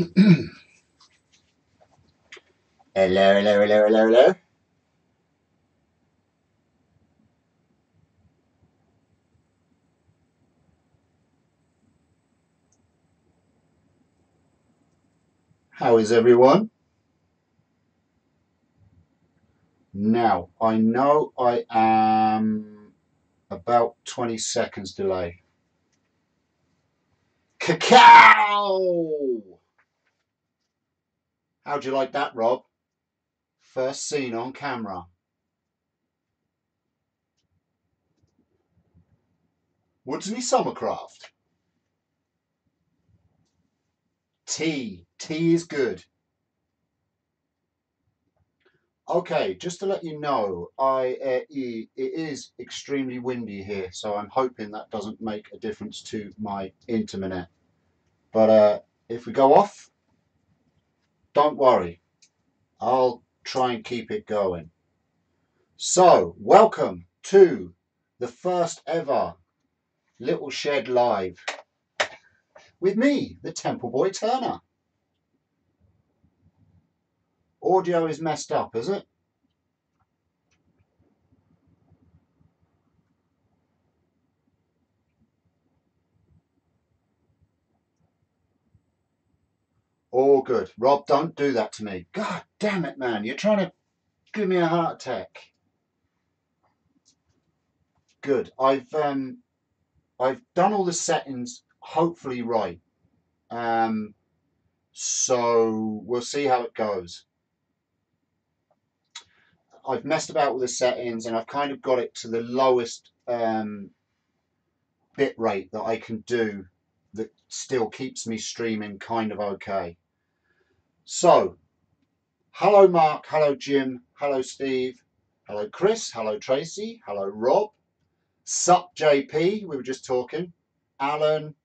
Hello, hello, hello, hello, hello. How is everyone? Now, I know I am about 20 seconds delay. Cacao! How'd you like that, Rob? First seen on camera. Woodsley Summercraft. Tea. Tea is good. Okay, just to let you know, it is extremely windy here, so I'm hoping that doesn't make a difference to my internet. But if we go off, don't worry. I'll try and keep it going. So, welcome to the first ever Little Shed Live with me, the Templeboy Turner. Audio is messed up, is it? All good. Rob, don't do that to me. God damn it, man. You're trying to give me a heart attack. Good. I've done all the settings hopefully right. So we'll see how it goes. I've messed about with the settings and I've kind of got it to the lowest bit rate that I can do that still keeps me streaming kind of okay. So, hello Mark, hello Jim, hello Steve, hello Chris, hello Tracy, hello Rob, sup JP, we were just talking, Alan,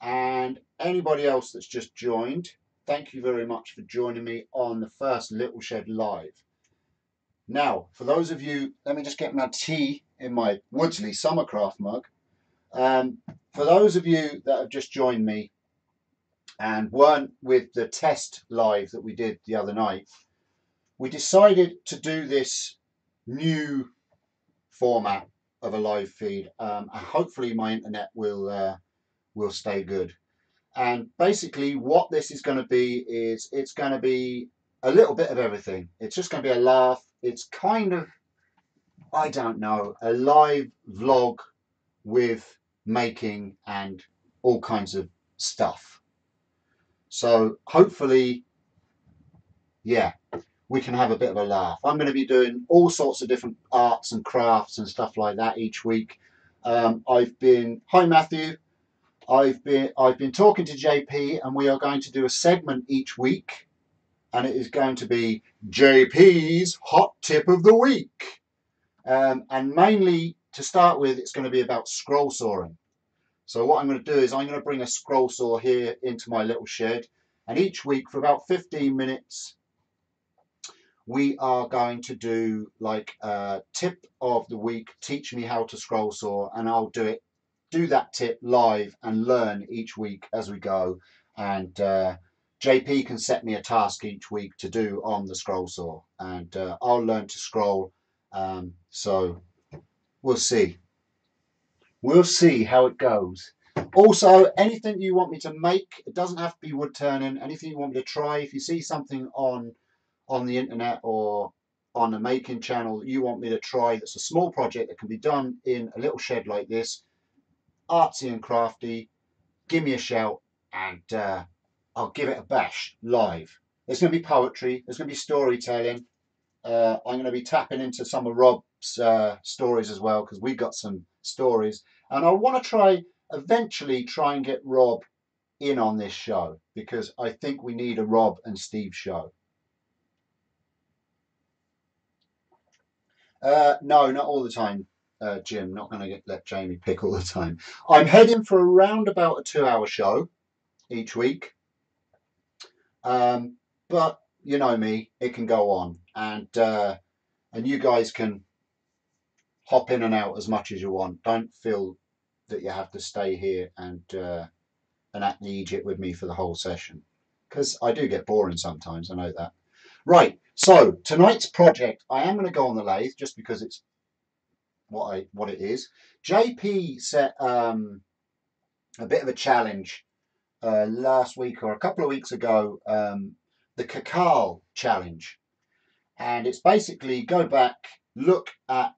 and anybody else that's just joined. Thank you very much for joining me on the first Little Shed Live. Now, for those of you, let me just get my tea in my Woodsley Summercraft mug. For those of you that have just joined me and weren't with the test live that we did the other night, we decided to do this new format of a live feed. Hopefully my internet will stay good. And basically what this is going to be is it's going to be a little bit of everything. It's just going to be a laugh. It's kind of, I don't know, a live vlog with making and all kinds of stuff. So hopefully, yeah, we can have a bit of a laugh. I'm going to be doing all sorts of different arts and crafts and stuff like that each week. Hi Matthew. I've been talking to JP, and we are going to do a segment each week, and it is going to be JP's hot tip of the week. And mainly to start with, it's going to be about scroll sawing. So what I'm going to do is I'm going to bring a scroll saw here into my little shed, and each week for about 15 minutes, we are going to do like a tip of the week, teach me how to scroll saw, and I'll do that tip live and learn each week as we go. And JP can set me a task each week to do on the scroll saw, and I'll learn to scroll. So we'll see. We'll see how it goes. Also, anything you want me to make, it doesn't have to be wood turning. Anything you want me to try, if you see something on the internet or on a making channel that you want me to try, that's a small project that can be done in a little shed like this, artsy and crafty, give me a shout and I'll give it a bash live. There's going to be poetry, there's going to be storytelling. I'm going to be tapping into some of Rob's stories as well, because we got some stories, and I want to eventually try and get Rob in on this show, because I think we need a Rob and Steve show. No, not all the time, Jim. Not going to let Jamie pick all the time. I'm heading for around about a 2-hour show each week. But you know me, it can go on, and you guys can hop in and out as much as you want. Don't feel that you have to stay here and act the Egypt with me for the whole session, because I do get boring sometimes, I know that. Right, so tonight's project, I am going to go on the lathe just because it's what it is. JP set a bit of a challenge last week or a couple of weeks ago, the Cacao challenge. And it's basically go back, look at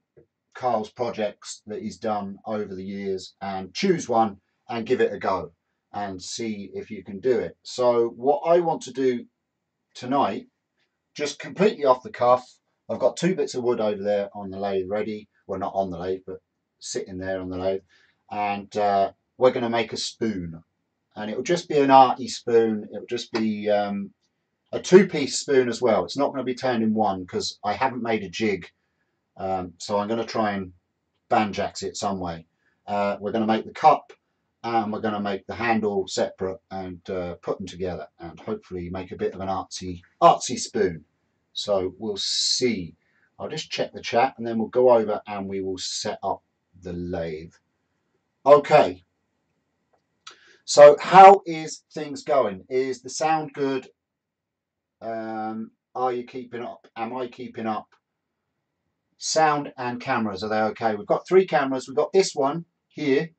Carl's projects that he's done over the years and choose one and give it a go and see if you can do it. So what I want to do tonight, just completely off the cuff, I've got 2 bits of wood over there on the lathe ready. Well, not on the lathe, but sitting there on the lathe. And we're going to make a spoon. And it'll just be an arty spoon. It'll just be a 2-piece spoon as well. It's not going to be turned in one because I haven't made a jig. So I'm going to try and banjax it some way. We're going to make the cup and we're going to make the handle separate and put them together and hopefully make a bit of an artsy spoon. So we'll see. I'll just check the chat and then we'll go over and we will set up the lathe. Okay. So how is things going? Is the sound good? Are you keeping up? Am I keeping up? Sound and cameras, are they okay? We've got 3 cameras. We've got this one here,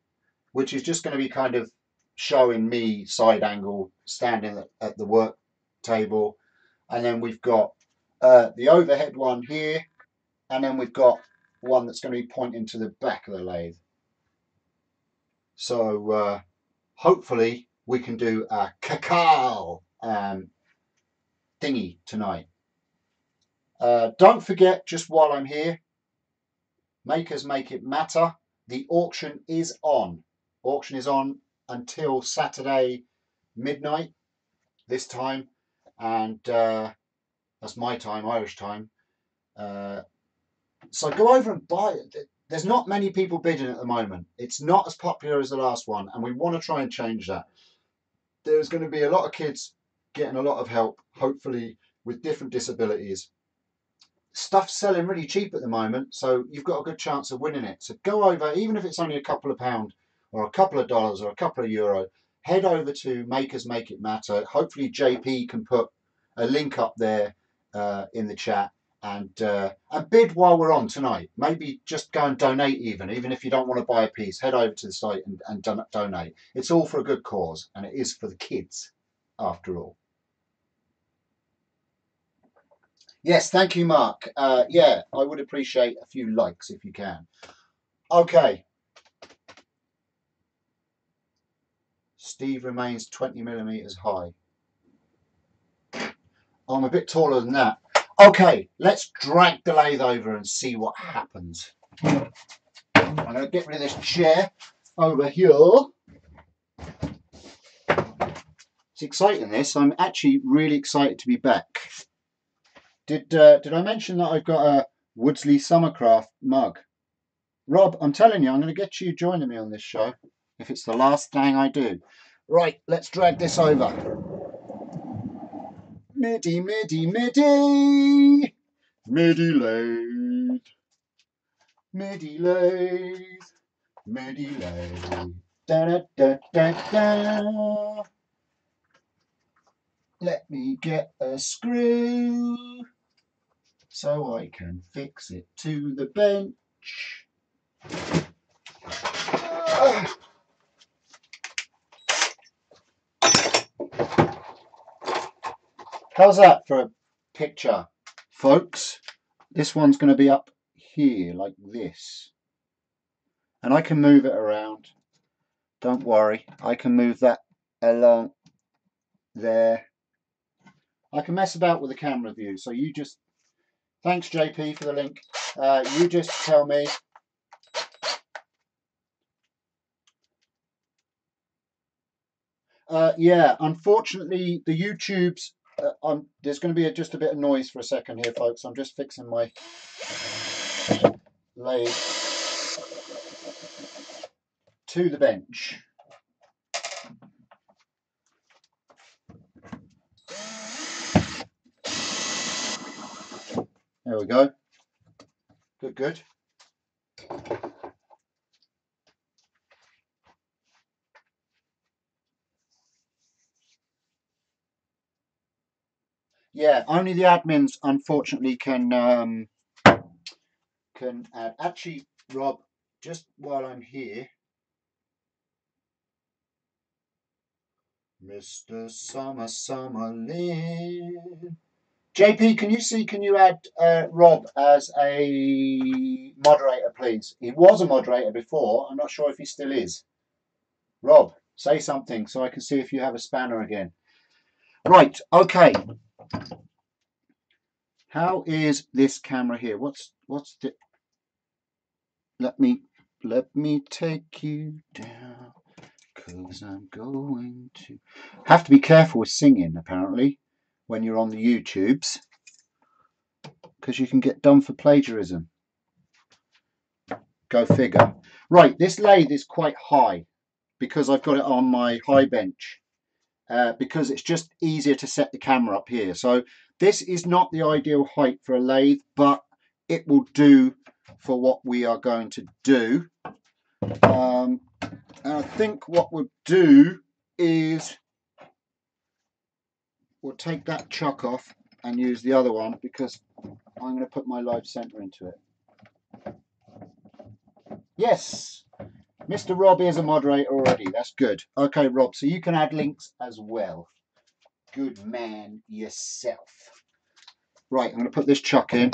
which is just going to be kind of showing me side angle standing at the work table. And then we've got the overhead one here. And then we've got one that's going to be pointing to the back of the lathe. So hopefully we can do a cacao thingy tonight. Don't forget, just while I'm here, Makers Make It Matter. The auction is on. Auction is on until Saturday midnight this time, and that's my time, Irish time. So go over and buy it. There's not many people bidding at the moment. It's not as popular as the last one, and we want to try and change that. There's going to be a lot of kids getting a lot of help, hopefully with different disabilities. Stuff's selling really cheap at the moment, so you've got a good chance of winning it. So go over, even if it's only a couple of pounds or a couple of dollars or a couple of euro, head over to Makers Make It Matter. Hopefully JP can put a link up there in the chat and bid while we're on tonight. Maybe just go and donate even if you don't want to buy a piece. Head over to the site and donate. It's all for a good cause, and it is for the kids after all. Yes, thank you, Mark. Yeah, I would appreciate a few likes if you can. Okay. Steve remains 20 millimeters high. I'm a bit taller than that. Okay, let's drag the lathe over and see what happens. I'm going to get rid of this chair over here. It's exciting, this. I'm actually really excited to be back. Did I mention that I've got a Woodsley Summercraft mug? Rob, I'm telling you, I'm going to get you joining me on this show if it's the last thing I do. Right, let's drag this over. Midi, midi, midi. Midi lathe. Midi lathe. Midi lathe. Da, da, da, da, da. Let me get a screw so I can fix it to the bench. How's that for a picture, folks? This one's going to be up here like this. And I can move it around. Don't worry. I can move that along there. I can mess about with the camera view. So you just... Thanks, JP, for the link. You just tell me... yeah, unfortunately, the YouTube's... there's going to be just a bit of noise for a second here, folks. I'm just fixing my lathe to the bench. There we go. Good, good. Yeah, only the admins unfortunately can add. Actually, Rob, just while I'm here, Mr. Summer Lynn. JP, can you add Rob as a moderator, please? He was a moderator before. I'm not sure if he still is. Rob, say something so I can see if you have a spanner again. Right, okay. How is this camera here? What's the... Let me take you down, 'cause I'm going to... Have to be careful with singing, apparently, when you're on the YouTubes, because you can get done for plagiarism. Go figure. Right, this lathe is quite high because I've got it on my high bench, because it's just easier to set the camera up here. So this is not the ideal height for a lathe, but it will do for what we are going to do. And I think what we'll do is we'll take that chuck off and use the other one, because I'm going to put my live center into it. Yes, Mr. Rob is a moderator already. That's good. Okay, Rob, so you can add links as well. Good man yourself. Right, I'm going to put this chuck in.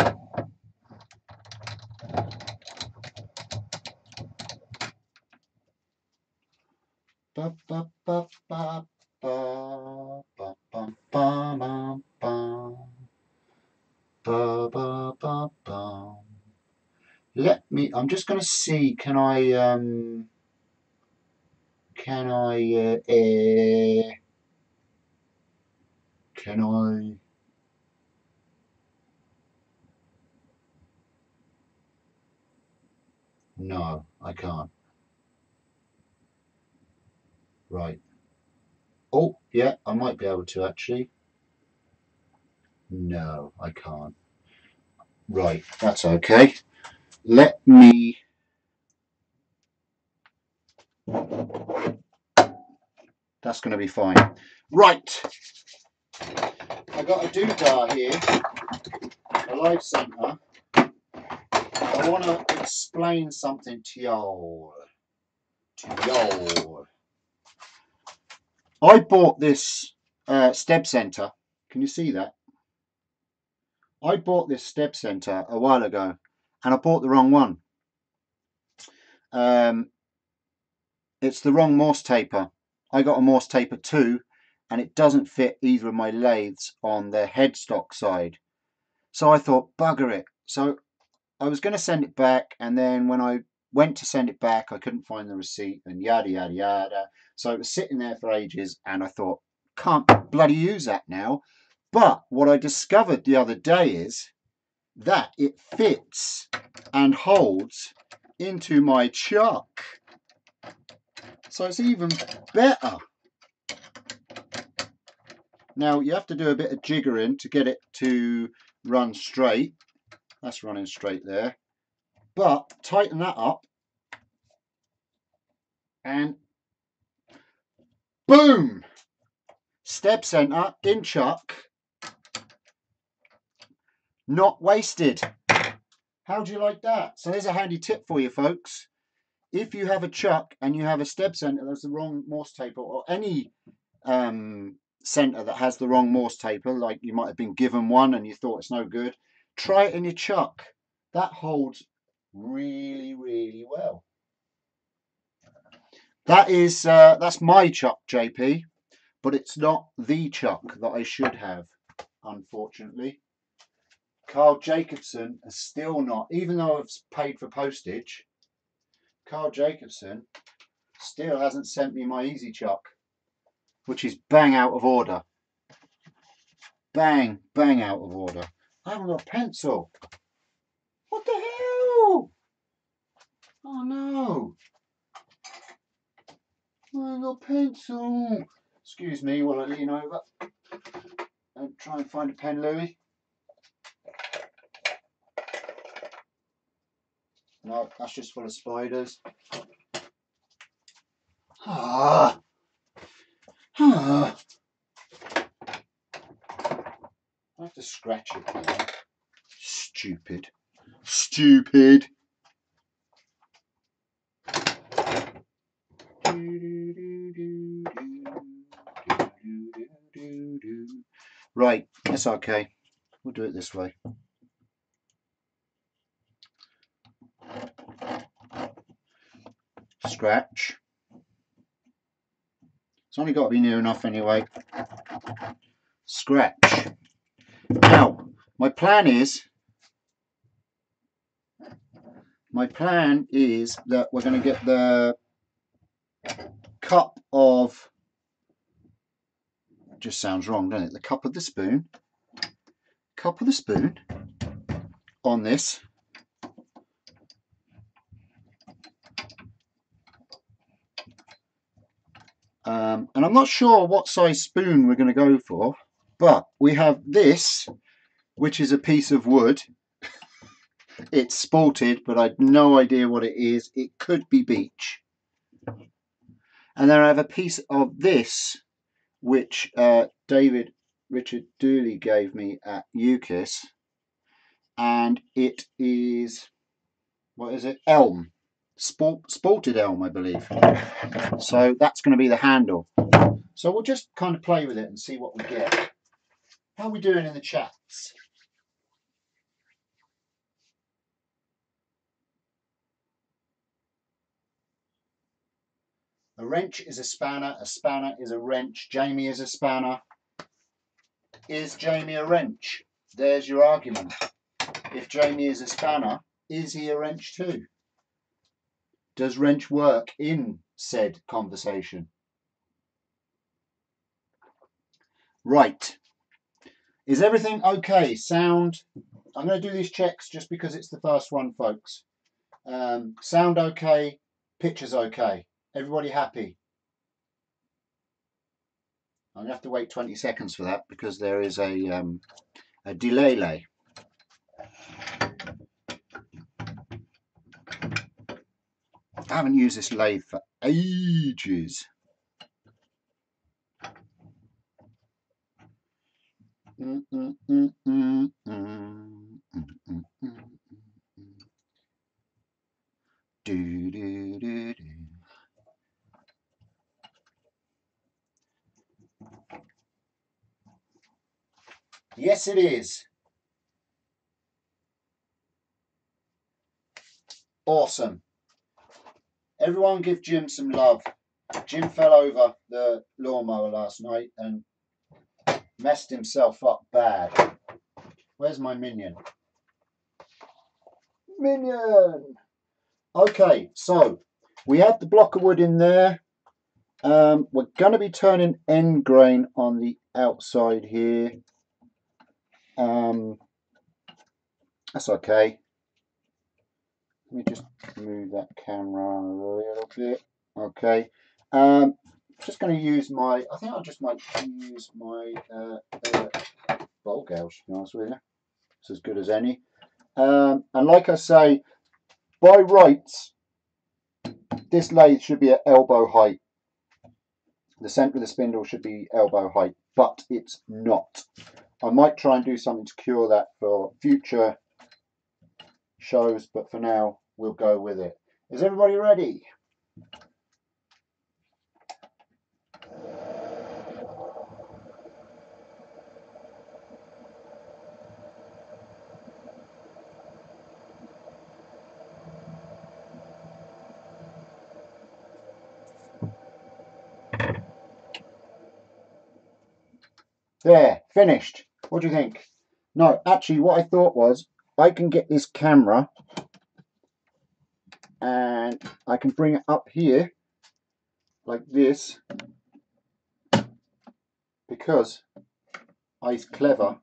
Ba, ba, ba, ba, ba, ba, ba, ba, ba, ba, ba, ba. Let me, I'm just going to see, can I, can I, no, I can't. Right. Oh, yeah, I might be able to actually. No, I can't. Right, that's okay. Let me... That's going to be fine. Right. I got a doodah here, a live center. I want to explain something to y'all. I bought this step center. Can you see that? I bought this step center a while ago, and I bought the wrong one. It's the wrong Morse taper. I got a Morse taper 2, and it doesn't fit either of my lathes on the headstock side. So I thought, bugger it. So I was going to send it back, and then when I went to send it back, I couldn't find the receipt, and yada yada yada. So it was sitting there for ages, and I thought, can't bloody use that now. But what I discovered the other day is that it fits and holds into my chuck. So it's even better. Now you have to do a bit of jiggering to get it to run straight. That's running straight there. But tighten that up and boom! Step center in chuck. Not wasted. How do you like that? So there's a handy tip for you folks. If you have a chuck and you have a step center that's the wrong Morse taper, or any center that has the wrong Morse taper, like you might have been given one and you thought it's no good, try it in your chuck. That holds really, really well. That is that's my chuck, JP, but it's not the chuck that I should have, unfortunately. Carl Jacobson has still not, even though I've paid for postage, Carl Jacobson still hasn't sent me my Easy Chuck, which is bang out of order. Bang, bang out of order. I haven't got a pencil. What the hell? Oh no. I haven't got a pencil. Excuse me while I lean over and try and find a pen, Louis. No, that's just full of spiders. Ah. Ah. I have to scratch it now. Stupid. Stupid. Right, that's okay. We'll do it this way. Scratch. It's only got to be near enough anyway. Scratch. Now, my plan is that we're going to get the cup of, just sounds wrong, doesn't it? The cup of the spoon on this. And I'm not sure what size spoon we're going to go for, but we have this, which is a piece of wood. It's spalted, but I've no idea what it is. It could be beech. And then I have a piece of this, which Richard Dooley gave me at UKIS, and it is, what is it? Elm. Spalted elm, I believe. So that's going to be the handle. So we'll just kind of play with it and see what we get. How are we doing in the chats? A wrench is a spanner is a wrench, Jamie is a spanner. Is Jamie a wrench? There's your argument. If Jamie is a spanner, is he a wrench too? Does wrench work in said conversation? Right. Is everything okay? Sound? I'm going to do these checks just because it's the first one, folks. Sound okay? Picture's okay? Everybody happy? I'm going to have to wait 20 seconds for that because there is a delay. I haven't used this lathe for ages. Yes, it is. Awesome. Everyone give Jim some love. Jim fell over the lawnmower last night and messed himself up bad. Where's my minion? Minion! Okay, so we have the block of wood in there. We're going to be turning end grain on the outside here. That's okay. Let me just move that camera a little bit. Okay. Just going to use my, I think I just might use my bowl gouge, to be honest with you. It's as good as any. And like I say, by rights, this lathe should be at elbow height. The centre of the spindle should be elbow height, but it's not. I might try and do something to cure that for future shows, but for now, we'll go with it. Is everybody ready? There, finished. What do you think? No, actually what I thought was I can get this camera and I can bring it up here like this because I's clever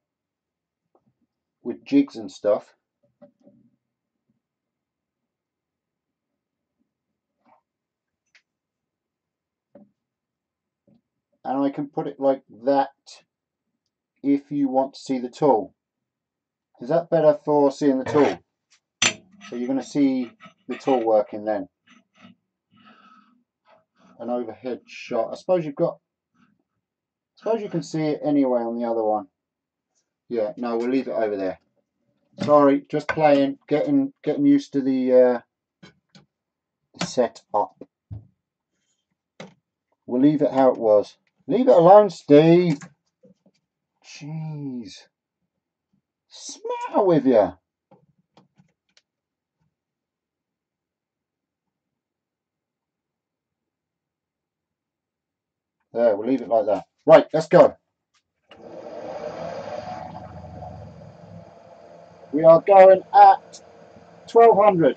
with jigs and stuff. And I can put it like that if you want to see the tool. Is that better for seeing the tool? So you're going to see the tool working then. An overhead shot. I suppose you can see it anyway on the other one. Yeah, no, we'll leave it over there. Sorry, just playing, getting used to the set up. We'll leave it how it was. Leave it alone, Steve. Jeez. Smatter with you. There, we'll leave it like that. Right, let's go. We are going at 1200.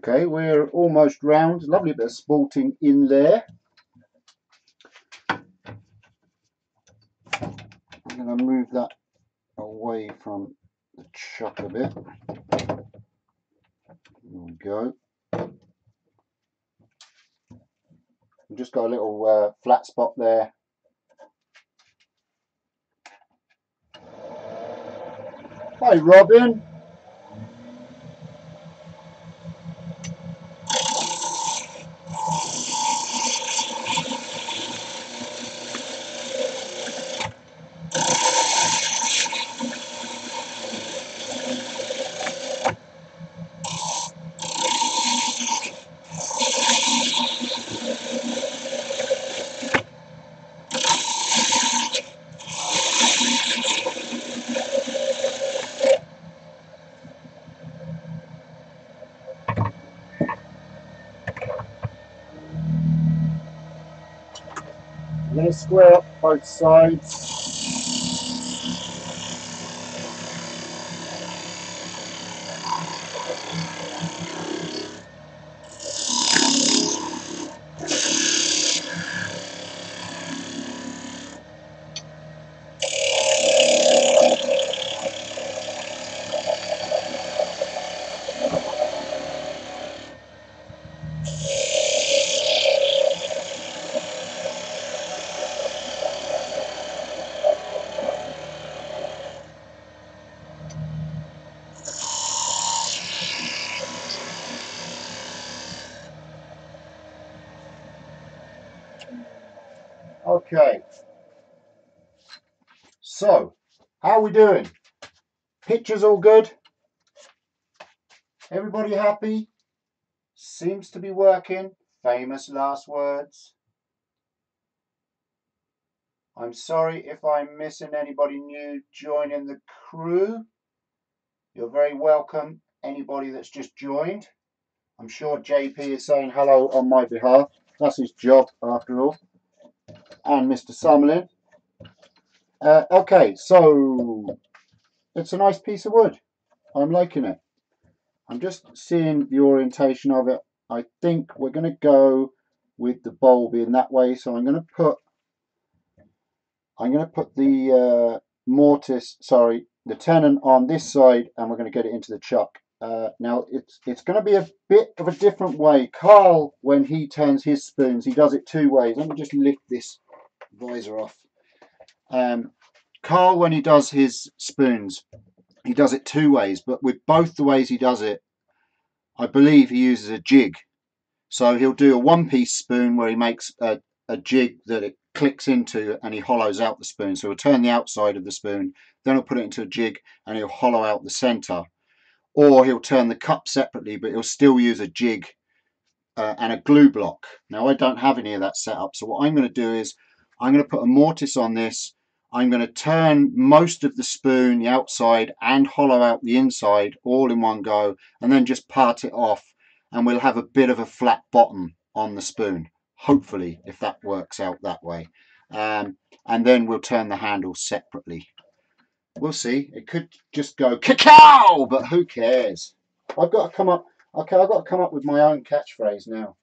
Okay, we're almost round. Lovely bit of sporting in there. I'm going to move that away from the chuck a bit. There we go. We've just got a little flat spot there. Hi, Robin. I'm going to square up both sides. Okay. So, how are we doing? Pictures all good? Everybody happy? Seems to be working. Famous last words. I'm sorry if I'm missing anybody new joining the crew. You're very welcome, anybody that's just joined. I'm sure JP is saying hello on my behalf. That's his job after all. And Mr. Summerlin. Okay, so it's a nice piece of wood. I'm liking it. I'm just seeing the orientation of it. I think we're going to go with the bowl being that way. So I'm going to put the mortise, sorry, the tenon on this side, and we're going to get it into the chuck. Now it's going to be a bit of a different way. Carl, when he turns his spoons, he does it two ways. Let me just lift this visor off. Carl, when he does his spoons, he does it two ways, but with both the ways he does it, I believe he uses a jig. So he'll do a one-piece spoon where he makes a jig that it clicks into and he hollows out the spoon. So he'll turn the outside of the spoon, then he'll put it into a jig and he'll hollow out the center. Or he'll turn the cup separately, but he'll still use a jig and a glue block. Now I don't have any of that set up, so what I'm going to do is I'm going to put a mortise on this. I'm going to turn most of the spoon, the outside, and hollow out the inside all in one go, and then just part it off, and we'll have a bit of a flat bottom on the spoon, hopefully, if that works out that way. And then we'll turn the handle separately. We'll see. It could just go cacao, but who cares? I've got to come up. Okay, I've got to come up with my own catchphrase now.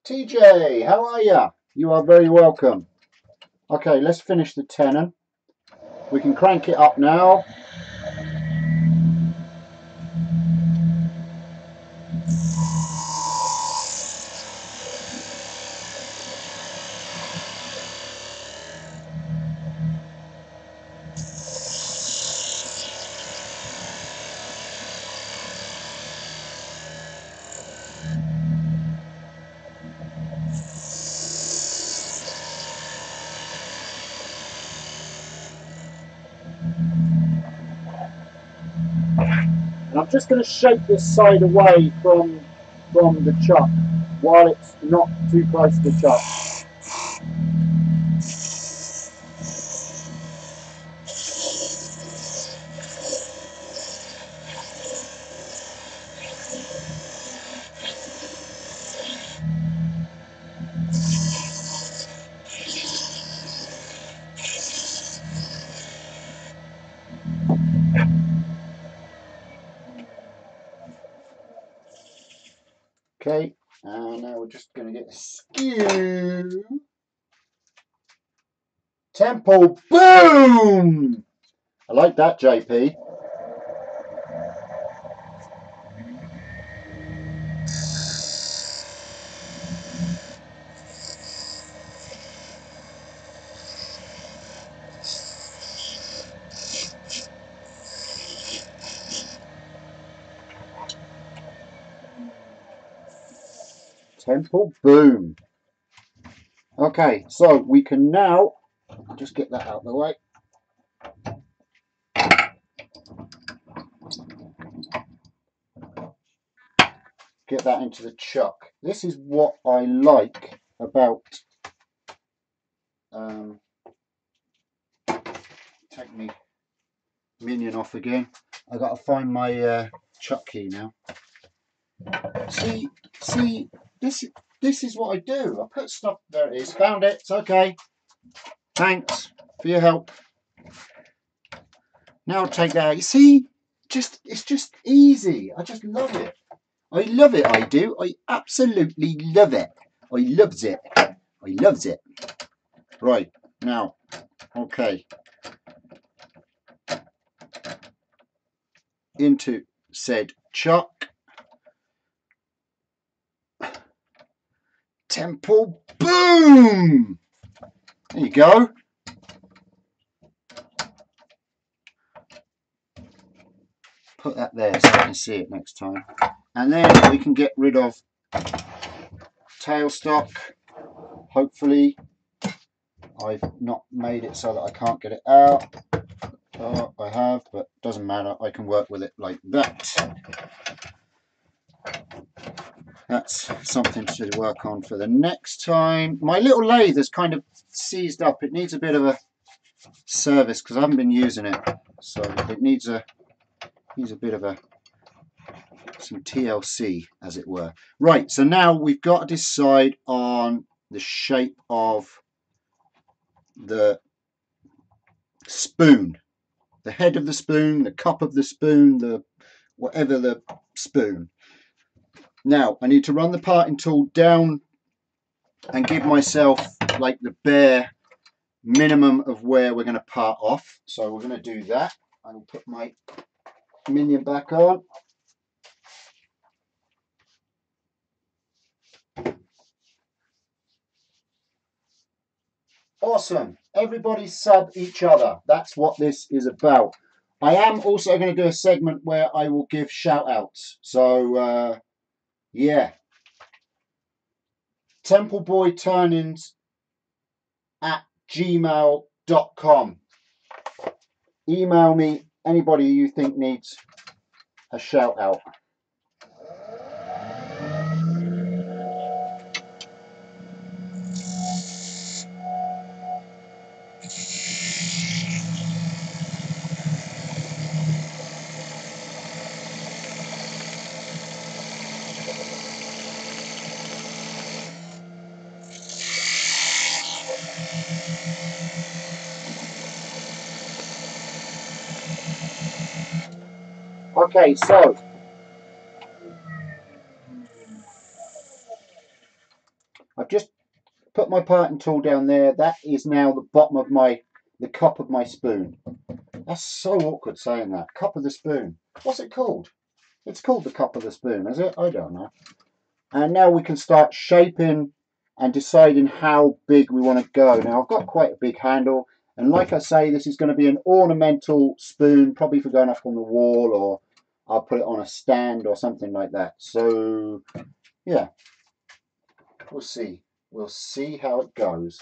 TJ, how are you? You are very welcome. Okay, let's finish the tenon. We can crank it up now. And I'm just going to shake this side away from the chuck while it's not too close to the chuck. Okay, and now we're just going to get a skew. Temple boom! I like that, JP. Temple boom. Okay, so we can now just get that out of the way. Get that into the chuck. This is what I like about take me minion off again. I got to find my chuck key now. See, this is what I do. I put stuff. There it is. Found it. It's okay. Thanks for your help. Now I'll take that out. You see, it's just easy. I just love it. I love it. I do. I absolutely love it. I loves it. I loves it. Right now, okay. Into said chuck. Temple boom! There you go. Put that there so I can see it next time. And then we can get rid of tailstock. Hopefully, I've not made it so that I can't get it out. Oh, I have, but doesn't matter. I can work with it like that. That's something to work on for the next time. My little lathe is kind of seized up. It needs a bit of a service because I haven't been using it, so it needs a bit of some TLC, as it were. Right, so now we've got to decide on the shape of the spoon, the head of the spoon, the cup of the spoon, the whatever the spoon. Now I need to run the parting tool down and give myself like the bare minimum of where we're going to part off. So we're going to do that. I'll put my minion back on. Awesome. Everybody sub each other. That's what this is about. I am also going to do a segment where I will give shout outs. So yeah. Templeboy Turnings at gmail.com. Email me anybody you think needs a shout out. Okay, so I've just put my parting tool down there. That is now the bottom of the cup of my spoon. That's so awkward saying that. Cup of the spoon. What's it called? It's called the cup of the spoon, is it? I don't know. And now we can start shaping and deciding how big we want to go. Now I've got quite a big handle, and like I say, this is going to be an ornamental spoon, probably for going up on the wall, or I'll put it on a stand or something like that. So yeah, we'll see. We'll see how it goes.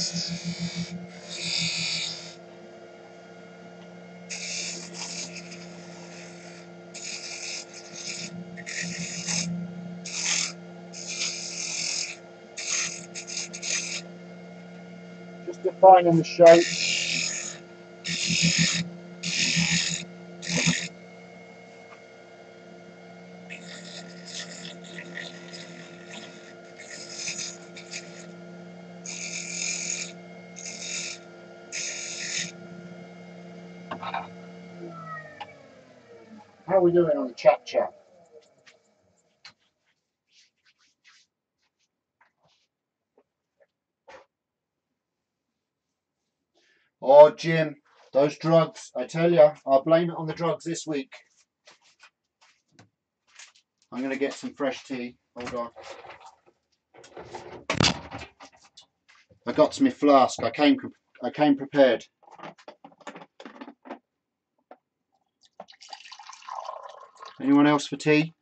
Just defining the shape. How are we doing on the chat? Oh, Jim, those drugs, I tell you, I'll blame it on the drugs this week. I'm going to get some fresh tea. Hold on. I got to my flask. I came prepared. Anyone else for tea?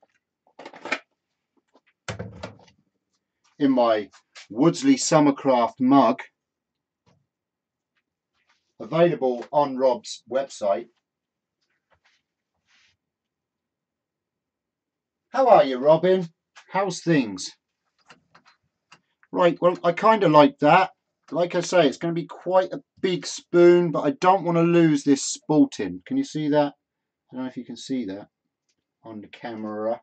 In my Woodsley Summercraft mug, available on Rob's website. How are you, Robin? How's things? Right, well, I kind of like that. Like I say, it's going to be quite a big spoon, but I don't want to lose this sporting. Can you see that? I don't know if you can see that on the camera.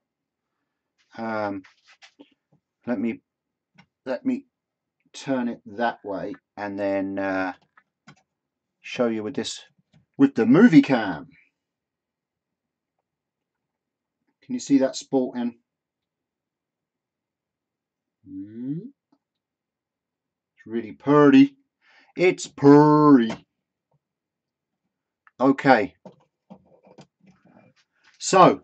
Let me turn it that way and then show you with the movie cam. Can you see that sporting? It's really purty. It's purty. Okay. So,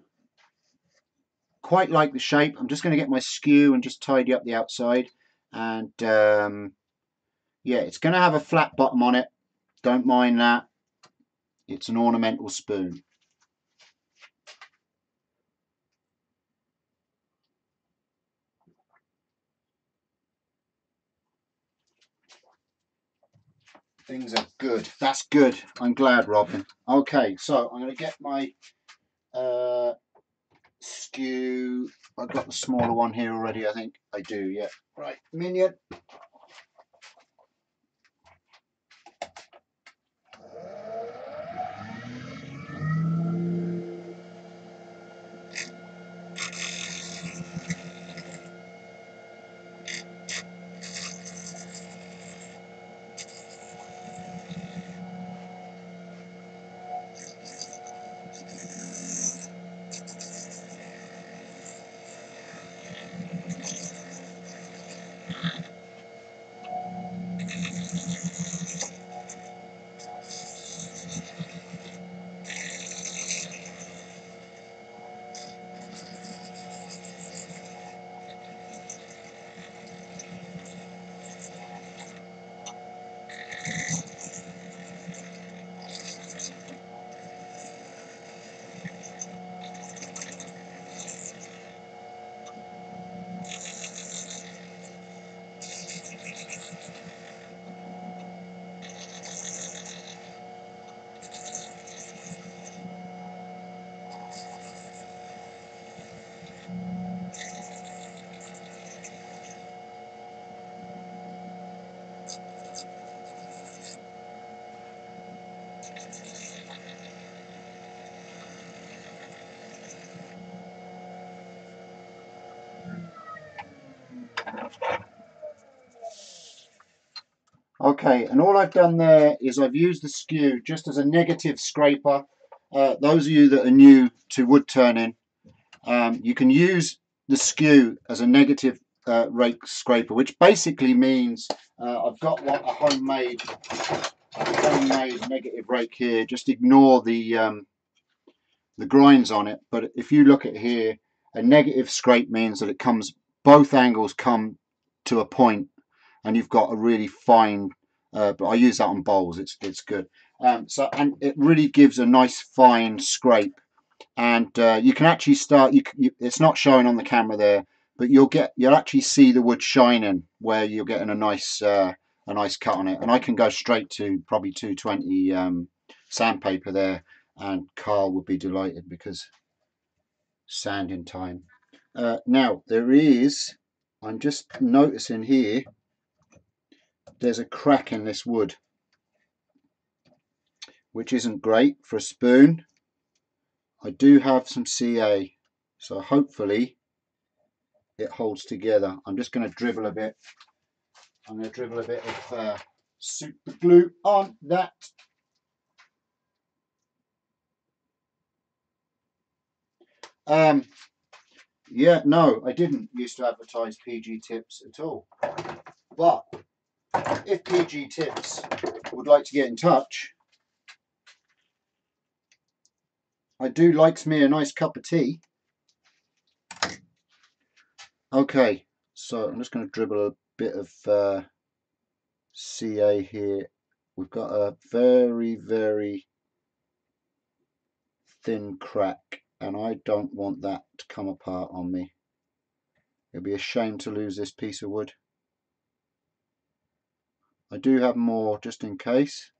quite like the shape. I'm just going to get my skew and just tidy up the outside. And yeah, it's going to have a flat bottom on it. Don't mind that. It's an ornamental spoon. Things are good. That's good. I'm glad, Robin. Okay, so I'm going to get my skew. I've got the smaller one here already, I think. I do, yeah. Right, minion. Okay, and all I've done there is I've used the skew just as a negative scraper. Those of you that are new to wood turning, you can use the skew as a negative rake scraper, which basically means I've got a homemade negative rake here. Just ignore the grinds on it. But if you look at here, a negative scrape means that both angles come to a point, and you've got a really fine. But I use that on bowls. It's good. And it really gives a nice fine scrape. And you can actually start. It's not showing on the camera there, but you'll actually see the wood shining where you're getting a a nice cut on it, and I can go straight to probably 220 sandpaper there, and Carl would be delighted because sanding time. Now I'm just noticing here, there's a crack in this wood, which isn't great for a spoon. I do have some CA, so hopefully it holds together. I'm just going to dribble a bit. I'm going to dribble a bit of super glue on that. Yeah, no, I didn't used to advertise PG Tips at all. But if PG Tips would like to get in touch, I do likes me a nice cup of tea. Okay, so I'm just going to dribble a bit of CA here. We've got a very, very thin crack, and I don't want that to come apart on me. It'd be a shame to lose this piece of wood. I do have more just in case.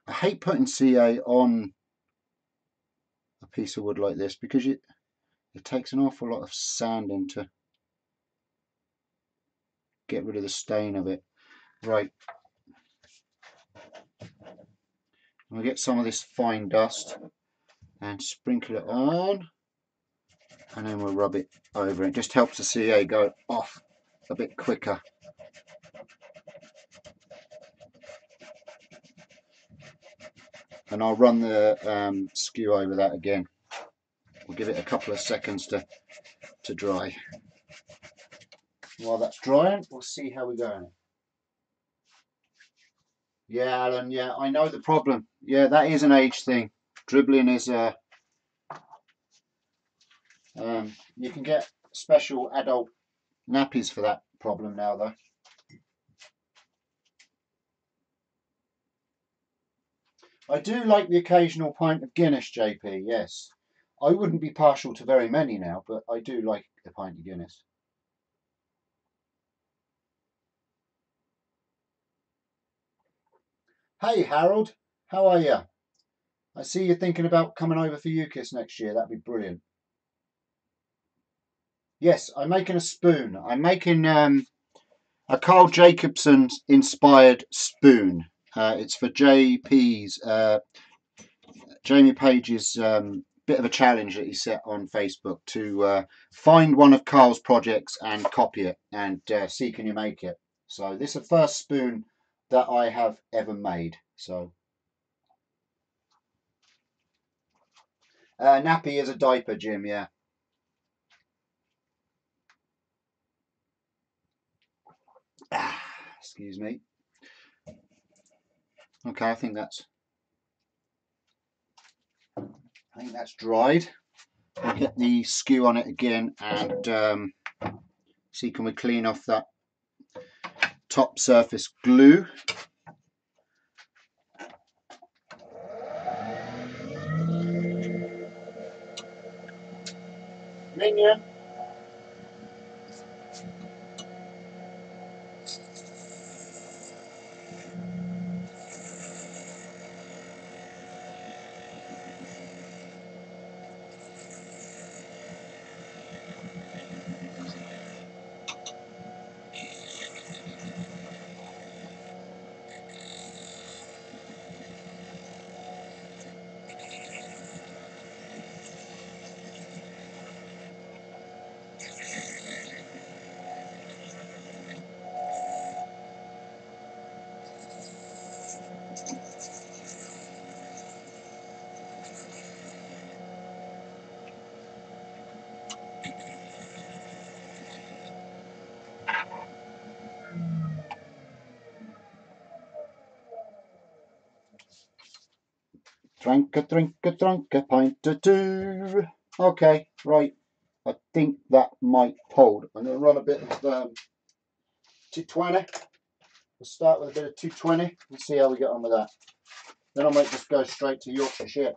I hate putting CA on a piece of wood like this because it takes an awful lot of sanding to get rid of the stain of it. Right. I'll get some of this fine dust and sprinkle it on, and then we'll rub it over. It just helps the CA go off a bit quicker. And I'll run the skew over that again. We'll give it a couple of seconds to dry. While that's drying, we'll see how we're going. Yeah, Alan, yeah, I know the problem. Yeah, that is an age thing. Dribbling is you can get special adult nappies for that problem now, though. I do like the occasional pint of Guinness, JP, yes. I wouldn't be partial to very many now, but I do like a pint of Guinness. Hey, Harold, how are you? I see you're thinking about coming over for UKIS next year. That'd be brilliant. Yes, I'm making a spoon. I'm making a Carl Jacobson inspired spoon. It's for JP's, Jamie Page's bit of a challenge that he set on Facebook to find one of Carl's projects and copy it and see can you make it. So this is the first spoon that I have ever made. So nappy is a diaper, Jim, yeah. Excuse me. Okay, I think that's dried. I'll get the skew on it again and see can we clean off that top surface glue. Minion. Drink a pint or two. Okay, right. I think that might hold. I'm going to run a bit of 220. We'll start with a bit of 220 and see how we get on with that. Then I might just go straight to Yorkshire.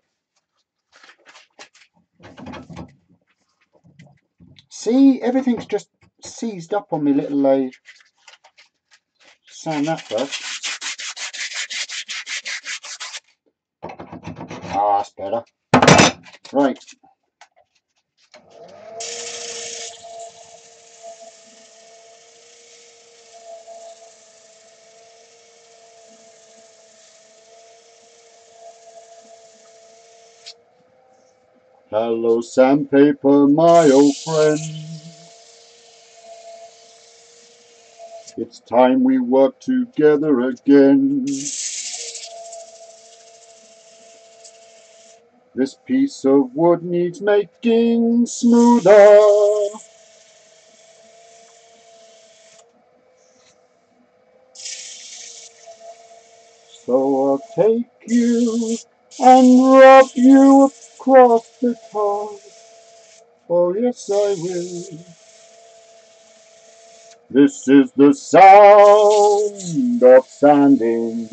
See, everything's just seized up on me little lathe. Sand that first. Ah, that's better. Right. Hello, sandpaper, my old friend. It's time we work together again. This piece of wood needs making smoother. So I'll take you and rub you across the top. Oh yes I will. This is the sound of sanding.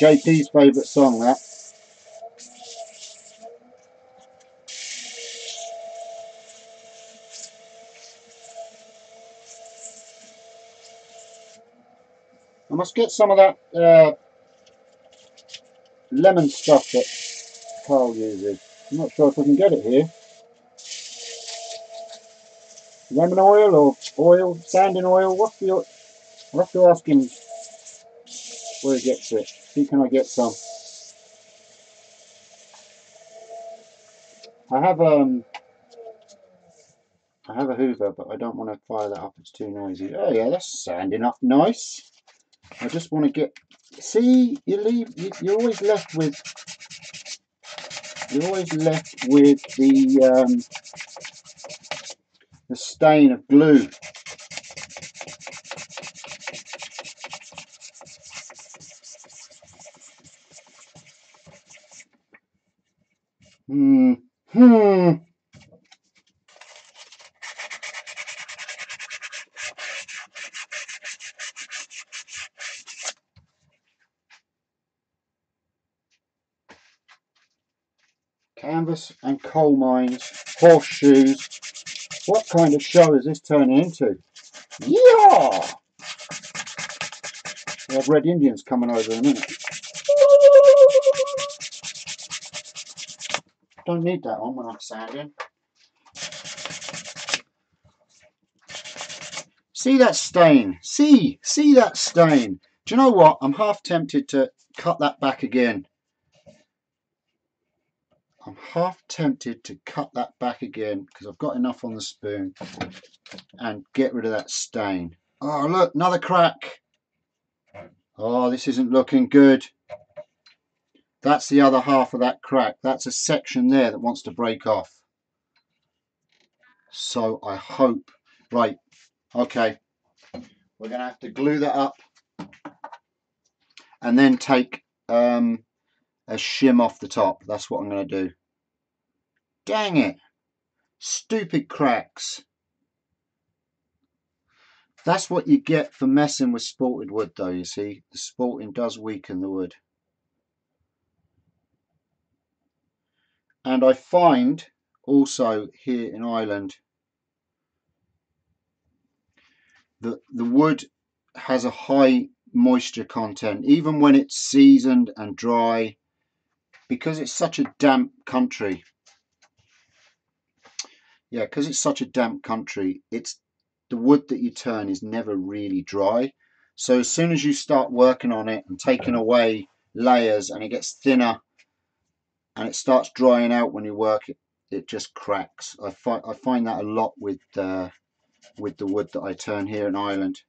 JP's favourite song, that. I must get some of that lemon stuff that Carl uses. I'm not sure if I can get it here. Lemon oil or oil, sanding oil, what's the oil? I'll have to ask him where he gets it. See, can I get some? I have a Hoover, but I don't want to fire that up. It's too noisy. Oh yeah, that's sanding up nice. I just want to get. See, you're always left with. You're always left with the stain of glue. Hmm. Canvas and coal mines, horseshoes. What kind of show is this turning into? Yeah! We have Red Indians coming over in a minute. Don't need that on when I'm sanding. See that stain? See that stain? Do you know what? I'm half tempted to cut that back again. I'm half tempted to cut that back again because I've got enough on the spoon and get rid of that stain. Oh look, another crack. Oh, this isn't looking good. That's the other half of that crack. That's a section there that wants to break off. So I hope, right, okay, we're going to have to glue that up and then take a shim off the top. That's what I'm going to do. Dang it, stupid cracks. That's what you get for messing with sported wood though, you see. The sporting does weaken the wood. And I find also here in Ireland that the wood has a high moisture content, even when it's seasoned and dry, because it's such a damp country. Yeah, because it's such a damp country, it's the wood that you turn is never really dry. So as soon as you start working on it and taking away layers and it gets thinner and it starts drying out when you work it, it just cracks. I find that a lot with the wood that I turn here in Ireland.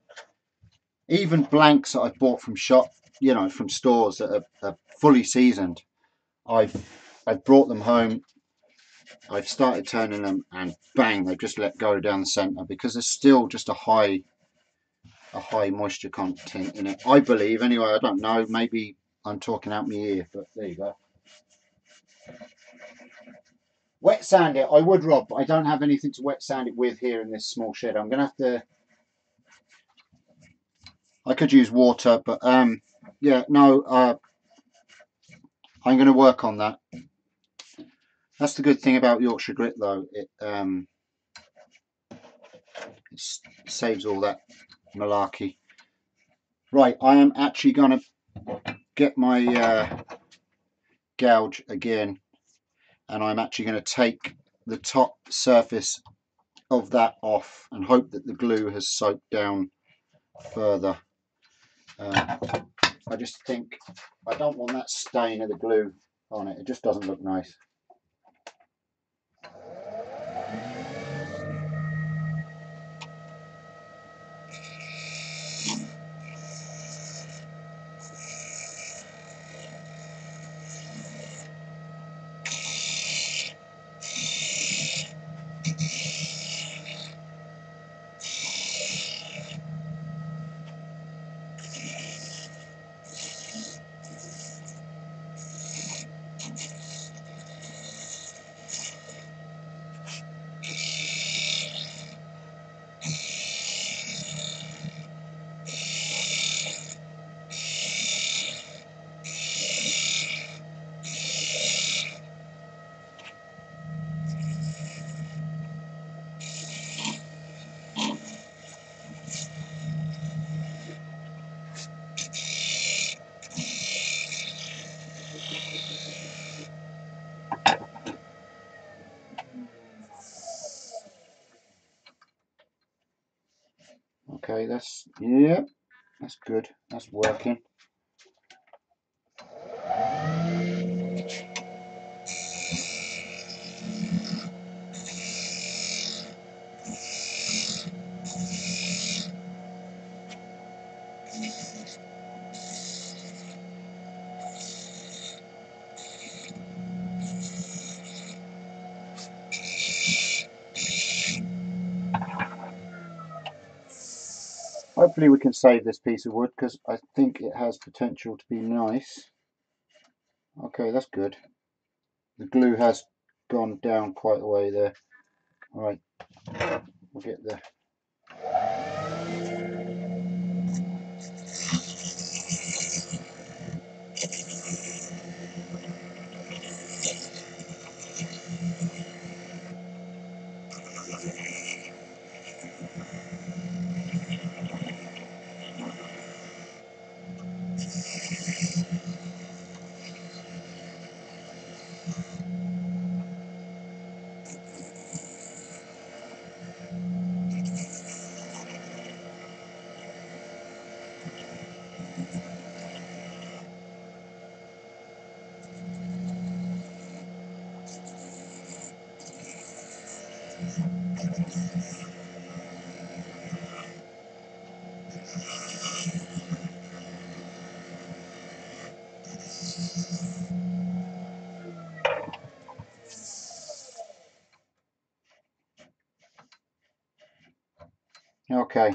Even blanks that I've bought from shop, you know, from stores that are fully seasoned, I've brought them home, I've started turning them, and bang, they've just let go down the centre because there's still just a high moisture content in it. I believe, anyway. I don't know. Maybe I'm talking out my ear, but there you go. Wet sand it. I would, Rob, but I don't have anything to wet sand it with here in this small shed. I'm gonna have to. I could use water, but yeah, no. I'm going to work on that. That's the good thing about Yorkshire grit, though. It saves all that malarkey. Right, I am actually going to get my gouge again, and I'm actually going to take the top surface of that off and hope that the glue has soaked down further. I just think I don't want that stain of the glue on it. It just doesn't look nice. Okay, that's good. That's working. Hopefully we can save this piece of wood because I think it has potential to be nice. Okay, that's good. The glue has gone down quite a way there. All right, we'll get the okay.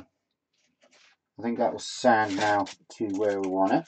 I think that will sand now to where we want it.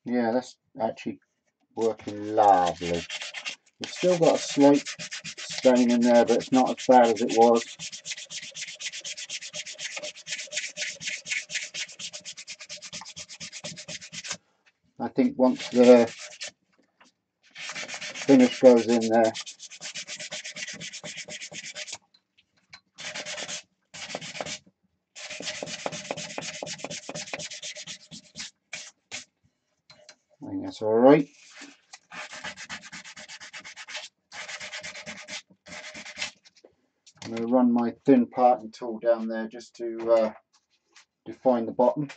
Yeah, that's actually working lovely. We've still got a slight stain in there, but it's not as bad as it was. I think once the finish goes in there, I think that's all right. I'm going to run my thin parting tool down there just to define the bottom.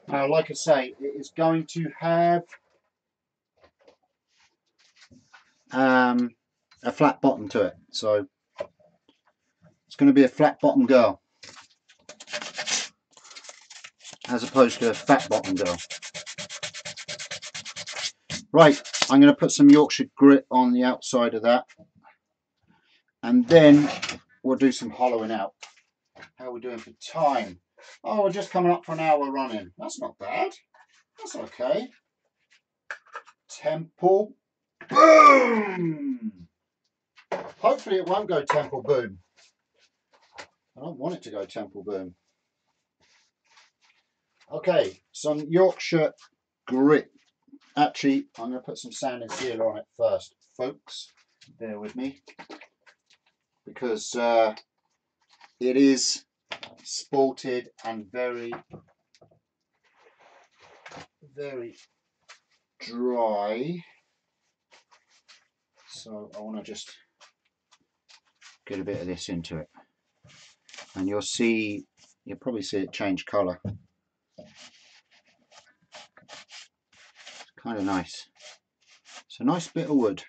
Now, like I say, it is going to have a flat bottom to it, so it's going to be a flat bottom girl as opposed to a fat bottom girl. Right, I'm going to put some Yorkshire grit on the outside of that, and then we'll do some hollowing out. How are we doing for time? Oh, we're just coming up for an hour running. That's not bad. That's okay. Temple boom! Hopefully it won't go temple boom. I don't want it to go temple boom. Okay, some Yorkshire grit. Actually, I'm going to put some sand and sealer on it first, folks. Bear with me, because it is spalted and very, very dry. So I want to just get a bit of this into it, and you'll probably see it change colour. Kind of nice. It's a nice bit of wood.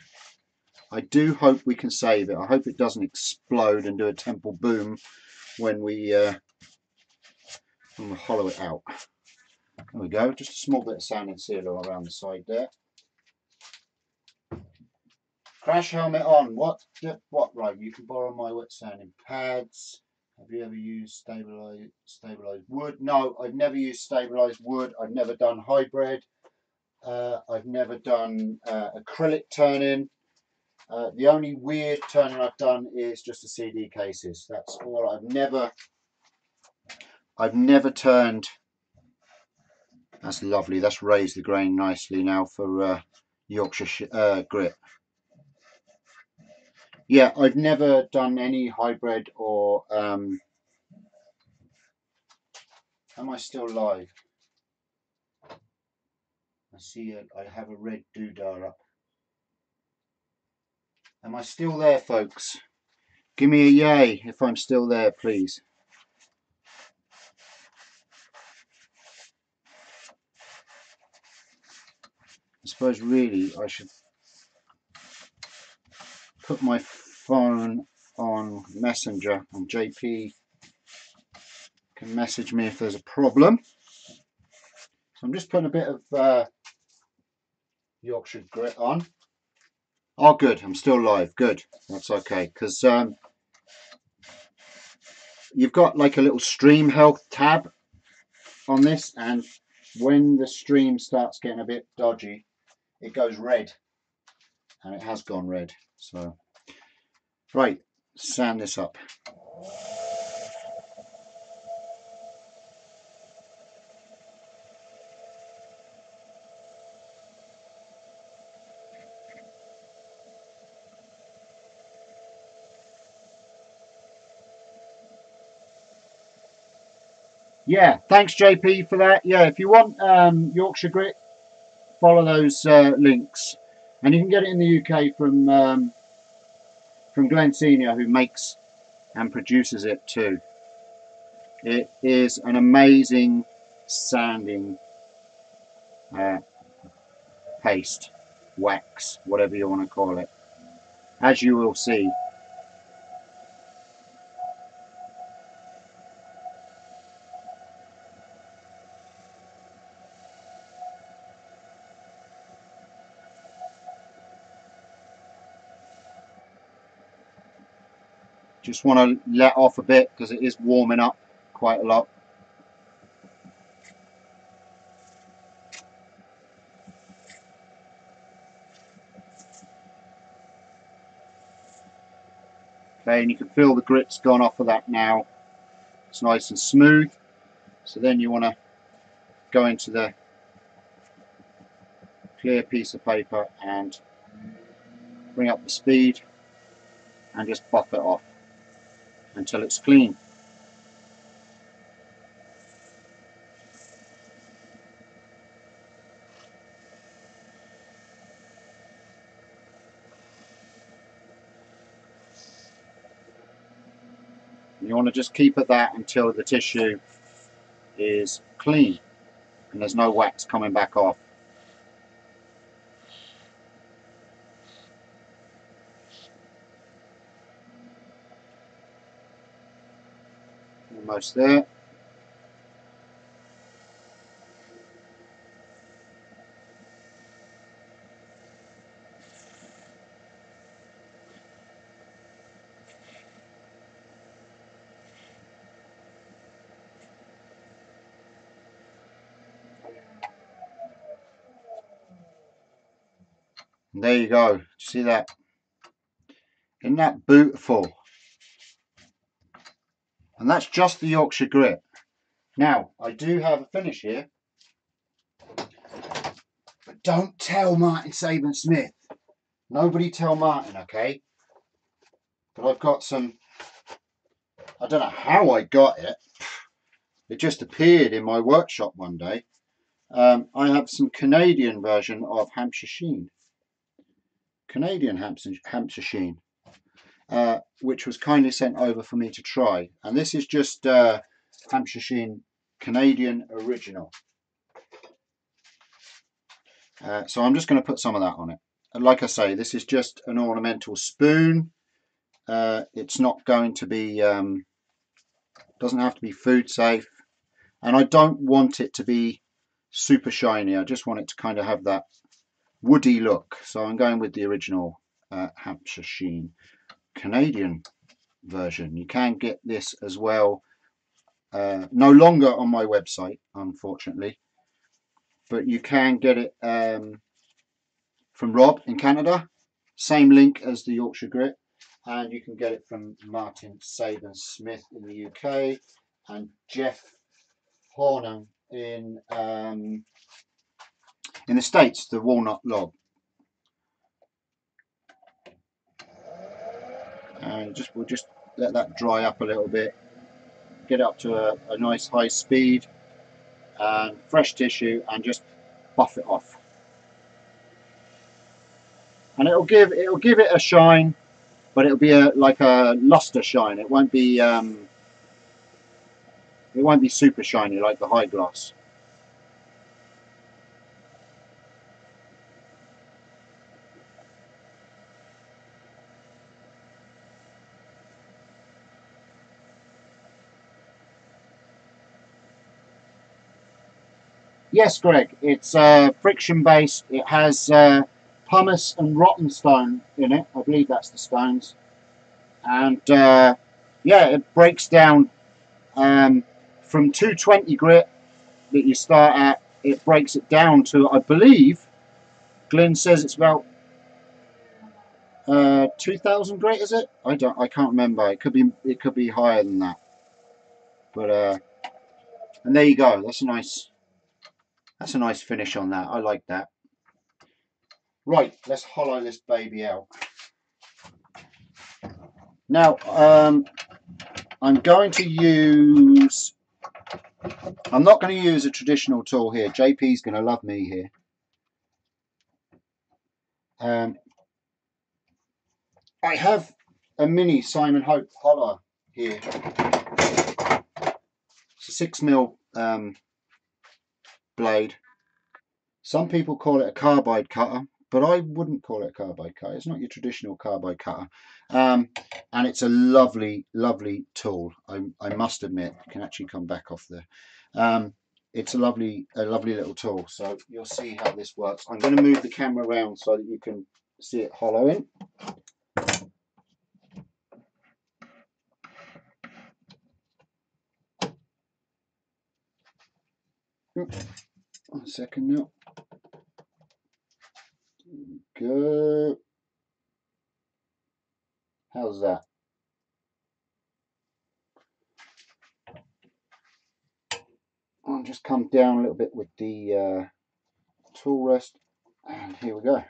I do hope we can save it. I hope it doesn't explode and do a temple boom when we hollow it out. There we go. Just a small bit of sand and sealer around the side there. Crash helmet on. What? Right, you can borrow my wet sanding pads. Have you ever used stabilized wood? No, I've never used stabilized wood. I've never done hybrid. I've never done acrylic turning. The only weird turning I've done is just the CD cases. That's all. I've never turned. That's lovely. That's raised the grain nicely now for Yorkshire grit. Yeah, I've never done any hybrid or. Am I still live? I see I have a red doodah up. Am I still there, folks? Give me a yay if I'm still there, please. I suppose really I should put my phone on Messenger and JP can message me if there's a problem. So I'm just putting a bit of Yorkshire grit on. Oh good, I'm still live. Good, that's okay, because you've got like a little stream health tab on this, and when the stream starts getting a bit dodgy it goes red, and it has gone red. So right, sand this up. Yeah, thanks JP for that. Yeah, if you want Yorkshire grit, follow those links, and you can get it in the UK from Glenn Senior, who makes and produces it too. It is an amazing sanding paste, wax, whatever you want to call it, as you will see. Just want to let off a bit because it is warming up quite a lot. Okay, and you can feel the grit's gone off of that now. It's nice and smooth. So then you want to go into the clear piece of paper and bring up the speed and just buff it off until it's clean. You want to just keep at that until the tissue is clean. and there's no wax coming back off. Almost there. And there you go. See that? Isn't that beautiful? And that's just the Yorkshire grit. Now, I do have a finish here. But don't tell Martin Saban Smith. Nobody tell Martin, okay? But I've got some, I don't know how I got it. It just appeared in my workshop one day. I have some Canadian version of Hampshire Sheen. Canadian Hampshire Sheen. Which was kindly sent over for me to try. And this is just Hampshire Sheen Canadian Original. So I'm just going to put some of that on it. And like I say, this is just an ornamental spoon. It's not going to be, doesn't have to be food safe. And I don't want it to be super shiny. I just want it to kind of have that woody look. So I'm going with the original Hampshire Sheen Canadian version. You can get this as well, no longer on my website, unfortunately, but you can get it from Rob in Canada, same link as the Yorkshire grit, and you can get it from Martin Saban Smith in the UK and Jeff Horner in the States, the walnut log. And we'll just let that dry up a little bit, get it up to a nice high speed, and fresh tissue, and just buff it off. And it'll give it a shine, but it'll be like a luster shine. It won't be super shiny like the high gloss. Yes, Greg, it's friction based. It has pumice and rotten stone in it. I believe that's the stones. And yeah, it breaks down from 220 grit that you start at. It breaks it down to, I believe, Glyn says it's about 2,000 grit. Is it? I can't remember. It could be higher than that. But and there you go. That's a nice finish on that. I like that. Right, let's hollow this baby out. Now, I'm not going to use a traditional tool here. JP's going to love me here. I have a mini Simon Hope hollow here. It's a 6mm blade. Some people call it a carbide cutter, but I wouldn't call it a carbide cutter. It's not your traditional carbide cutter. And it's a lovely, lovely tool. I must admit, I can actually come back off there. It's a lovely little tool. So you'll see how this works. I'm going to move the camera around so that you can see it hollowing. One second now. Go. How's that? I'll just come down a little bit with the tool rest, and here we go.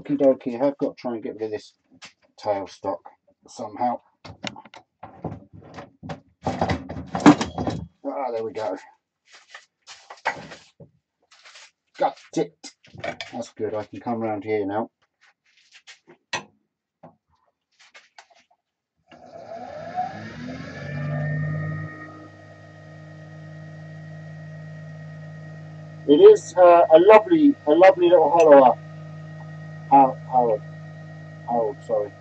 Okie dokie, I've got to try and get rid of this tailstock somehow. Ah, there we go. Got it. That's good, I can come around here now. It is a lovely little hollow up. Harold, sorry.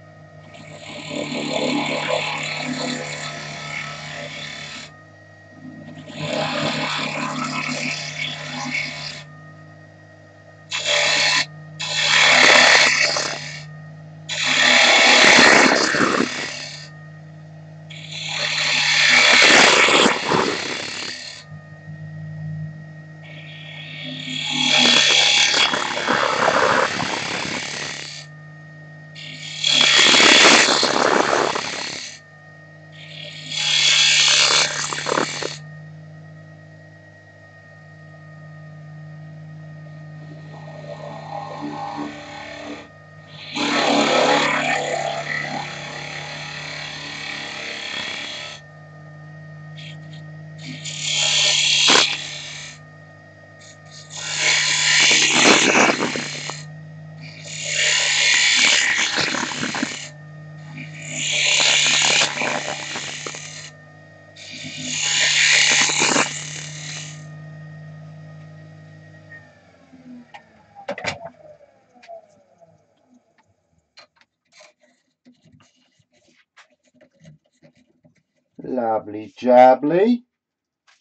Lovely jabbly.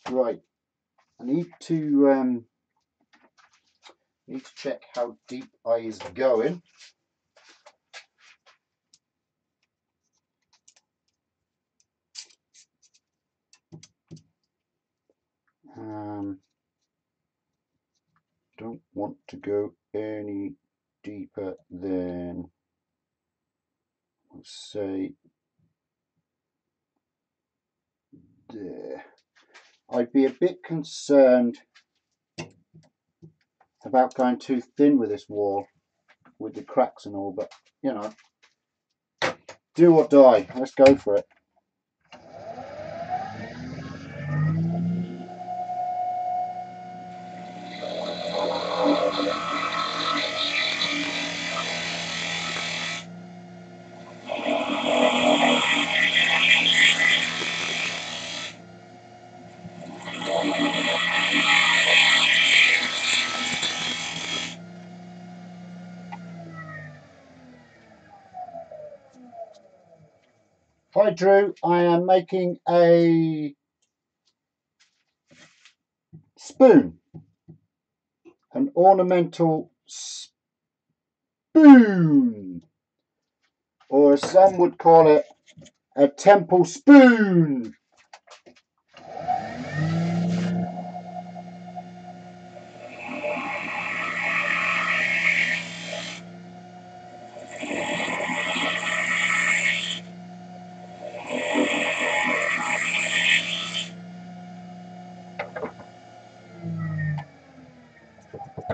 Right, I need to check how deep I is going. Don't want to go any deeper than, let's say, there. I'd be a bit concerned about going too thin with this wall, with the cracks and all, but you know, do or die. Let's go for it. Hi Drew, I am making a spoon, an ornamental spoon, or as some would call it, a temple spoon.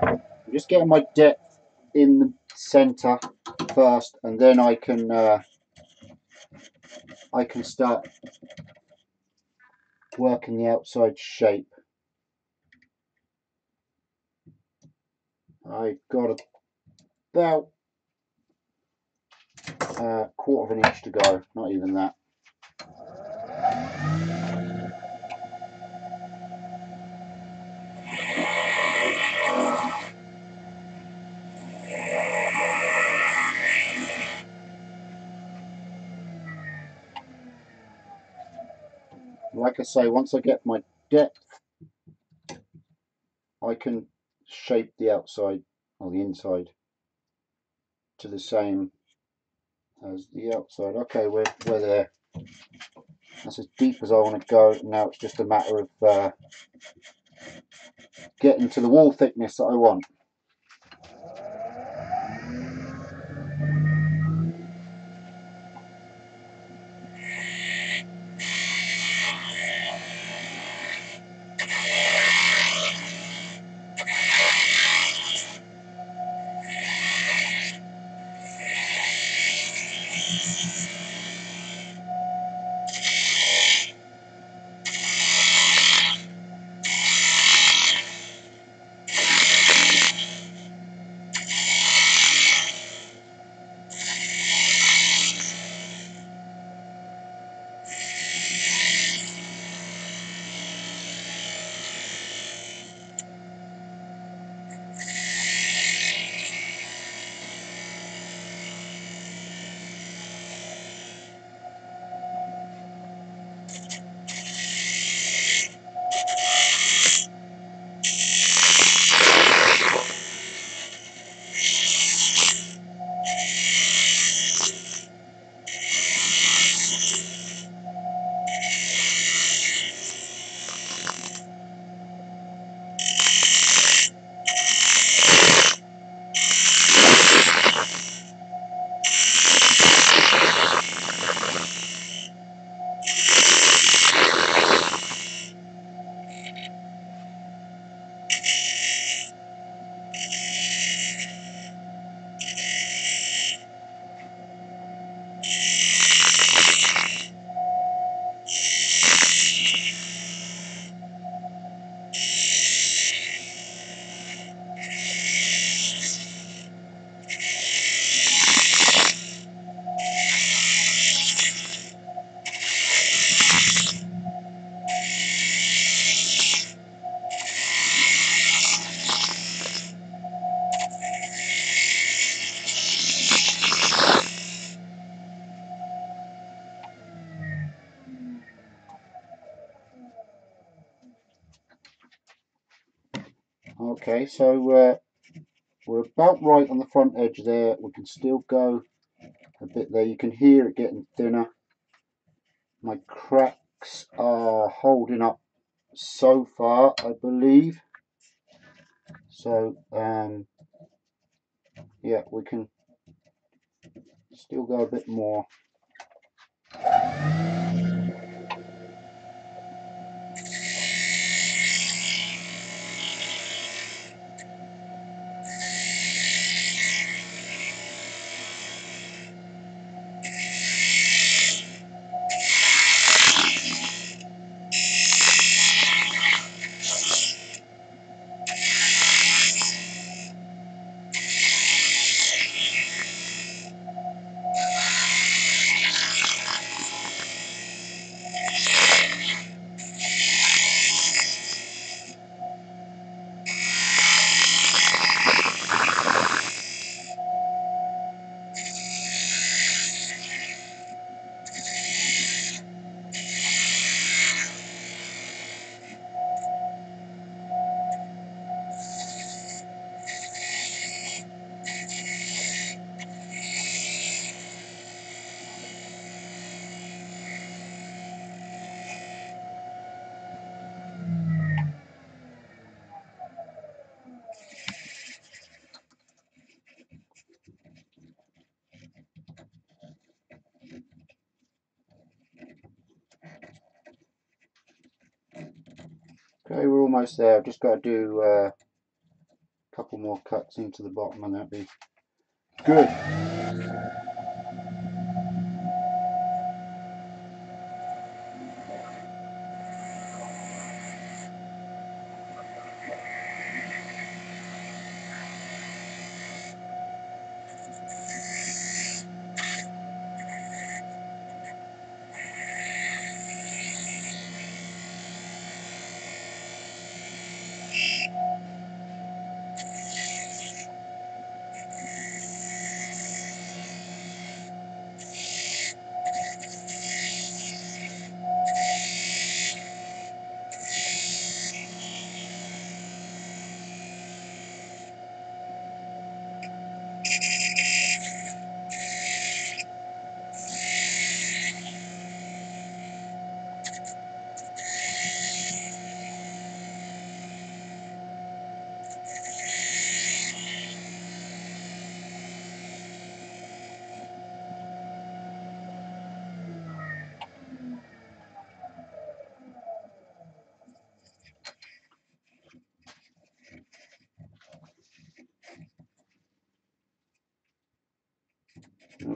I'm just getting my depth in the center first, and then I can start working the outside shape. I've got about a quarter of an inch to go, not even that. Like I say, once I get my depth, I can shape the outside or the inside to the same as the outside. Okay, we're there. That's as deep as I want to go. Now it's just a matter of getting to the wall thickness that I want. Okay, so we're about right on the front edge there. We can still go a bit there. You can hear it getting thinner. My cracks are holding up so far, I believe. So yeah, we can still go a bit more. Okay, we're almost there. I've just got to do a couple more cuts into the bottom and that'll be good.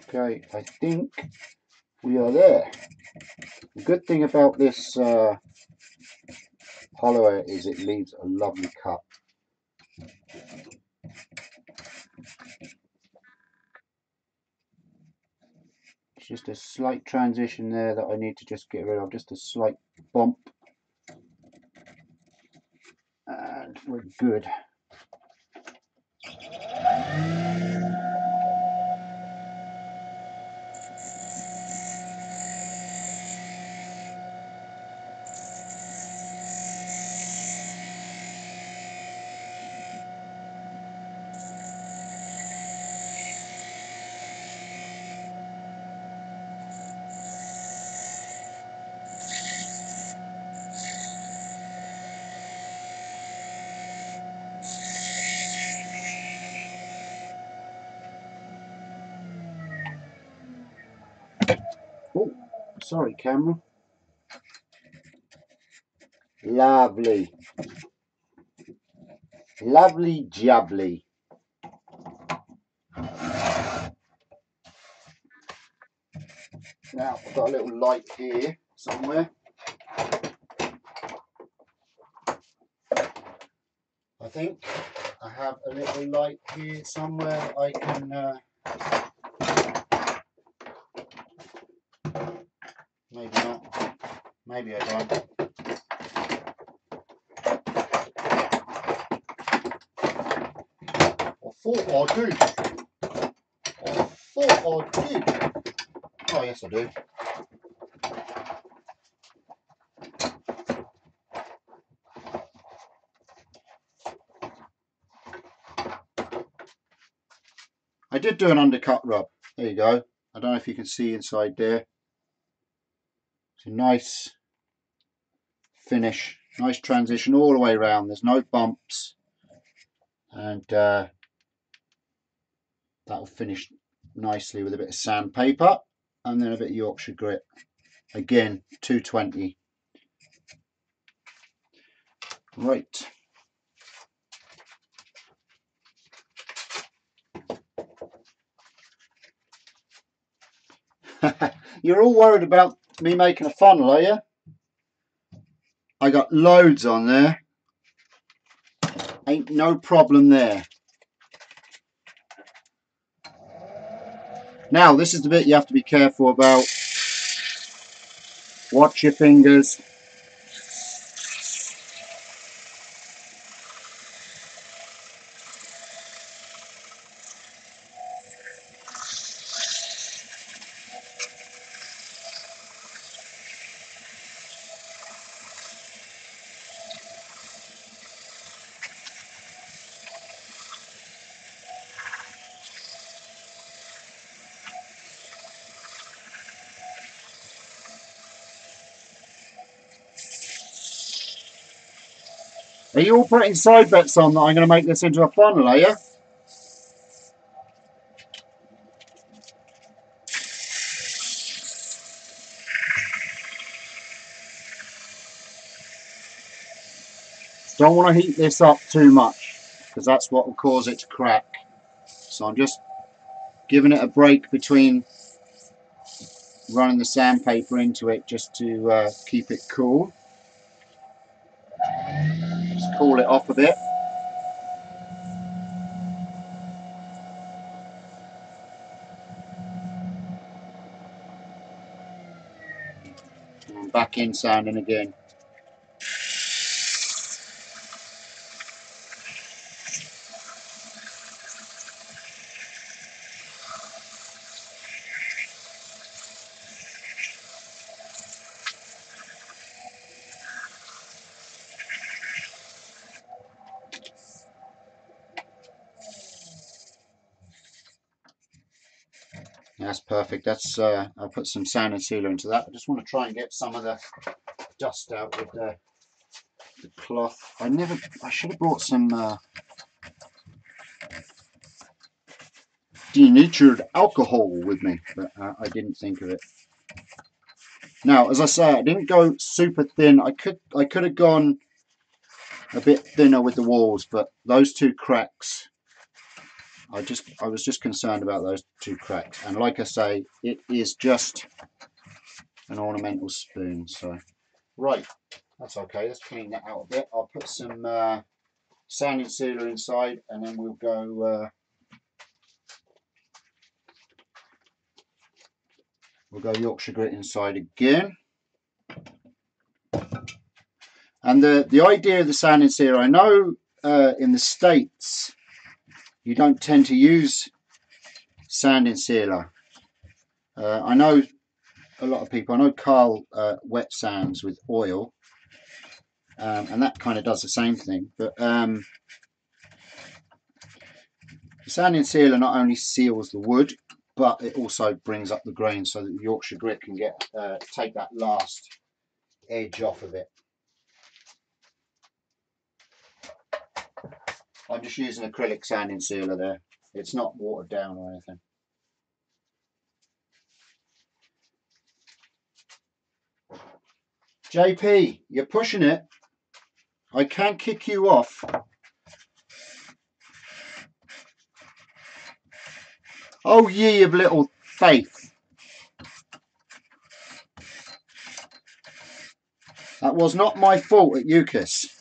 Okay, I think we are there. The good thing about this hollower is it leaves a lovely cut. It's just a slight transition there that I need to just get rid of, just a slight bump. And we're good. Oh, sorry, camera. Lovely. Lovely jubbly. Now, I've got a little light here somewhere. I think I have a little light here somewhere that I can maybe not, maybe I don't. I thought I do. I thought I did. Oh yes I do. I did do an undercut rub. There you go. I don't know if you can see inside there. It's a nice finish, nice transition all the way around. There's no bumps, and that'll finish nicely with a bit of sandpaper and then a bit of Yorkshire grit. Again, 220. Right. You're all worried about me making a funnel, are you? I got loads on there. Ain't no problem there. Now, this is the bit you have to be careful about. Watch your fingers. Are you all putting side bets on that I'm going to make this into a funnel, are you? Don't want to heat this up too much because that's what will cause it to crack. So I'm just giving it a break between running the sandpaper into it just to keep it cool. Just cool it off a bit. And I'm back in sanding again. That's perfect. That's I'll put some sand and sealer into that. I just want to try and get some of the dust out with the cloth. I should have brought some denatured alcohol with me, but I didn't think of it. Now, as I say, I didn't go super thin. I could have gone a bit thinner with the walls, but those two cracks, I was just concerned about those two cracks. And like I say, it is just an ornamental spoon. So, right, that's okay. Let's clean that out a bit. I'll put some sand and sealer inside, and then we'll go Yorkshire grit inside again. And the idea of the sand and sealer, I know in the States you don't tend to use sand and sealer. I know a lot of people, I know Carl wet sands with oil, and that kind of does the same thing, but the sand and sealer not only seals the wood, but it also brings up the grain so that the Yorkshire grit can take that last edge off of it. I'm just using acrylic sanding sealer there. It's not watered down or anything. JP, you're pushing it. I can kick you off. Oh, ye of little faith. That was not my fault at UKIS.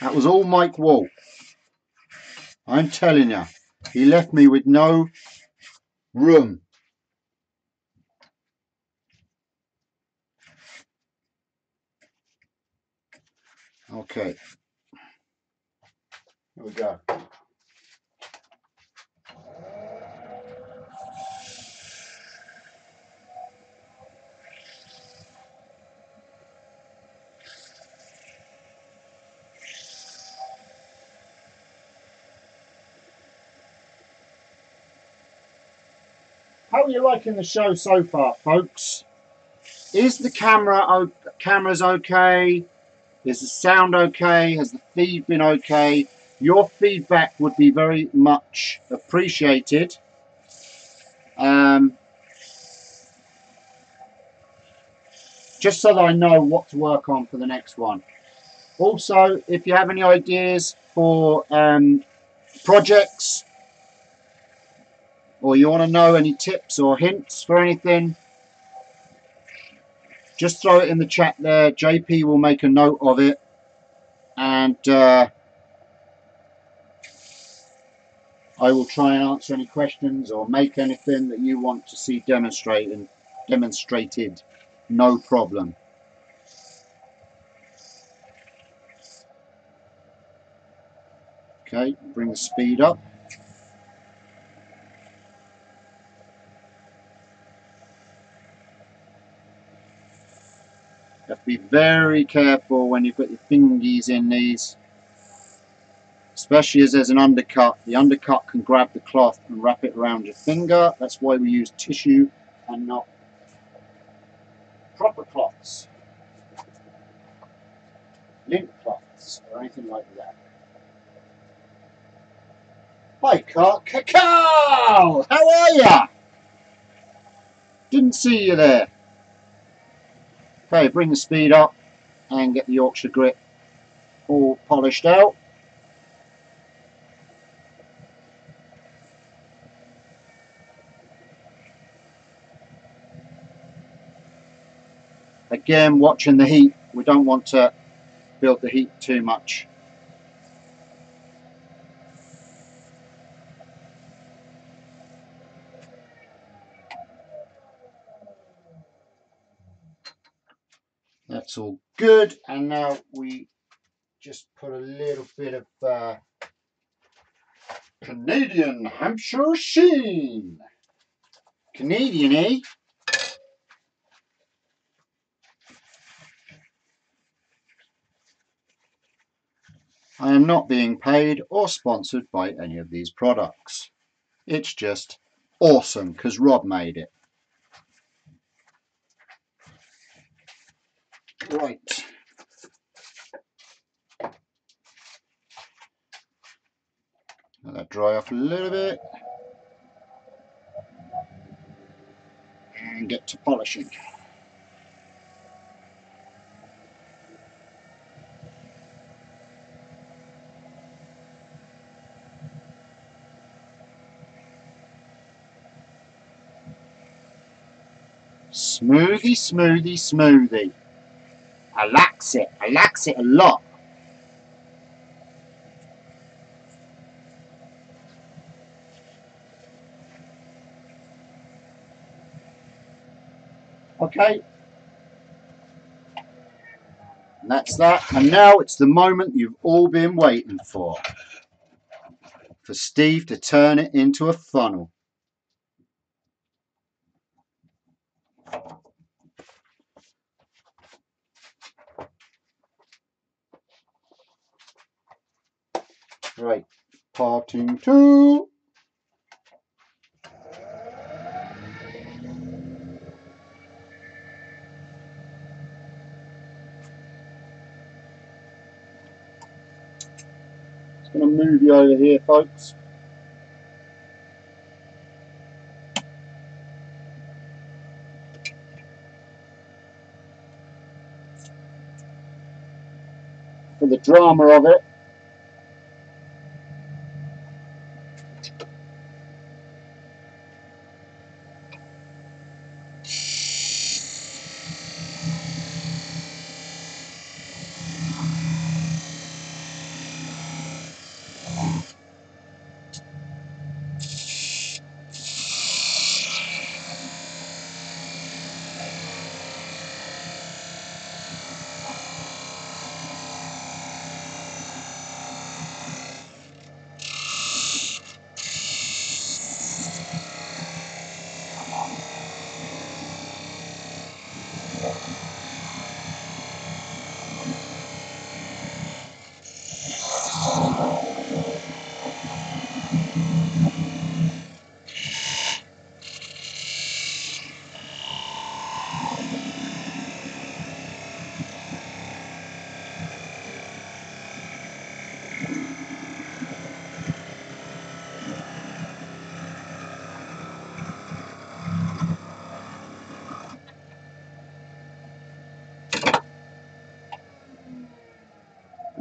That was all Mike Wall. I'm telling you, he left me with no room. Okay. Here we go. How are you liking the show so far, folks? Is the camera's okay? Is the sound okay? Has the feed been okay? Your feedback would be very much appreciated. Just so that I know what to work on for the next one. Also, if you have any ideas for projects, or you want to know any tips or hints for anything, just throw it in the chat there. JP will make a note of it, and I will try and answer any questions or make anything that you want to see demonstrated. No problem. Okay, bring the speed up. You have to be very careful when you've got your fingies in these, especially as there's an undercut. The undercut can grab the cloth and wrap it around your finger. That's why we use tissue and not proper cloths, lint cloths, or anything like that. Hi, Cacao! How are ya? Didn't see you there. Okay, bring the speed up and get the Yorkshire grit all polished out. Again, watching the heat. We don't want to build the heat too much. That's all good. And now we just put a little bit of Canadian Hampshire sheen. Canadian, eh? I am not being paid or sponsored by any of these products. It's just awesome because Rob made it. Right. Let that dry off a little bit. And get to polishing. Smoothie, smoothie, smoothie. I likes it. I likes it a lot. Okay. And that's that. And now it's the moment you've all been waiting for. For Steve to turn it into a funnel. Right. Parting two. Just going to move you over here, folks. For the drama of it.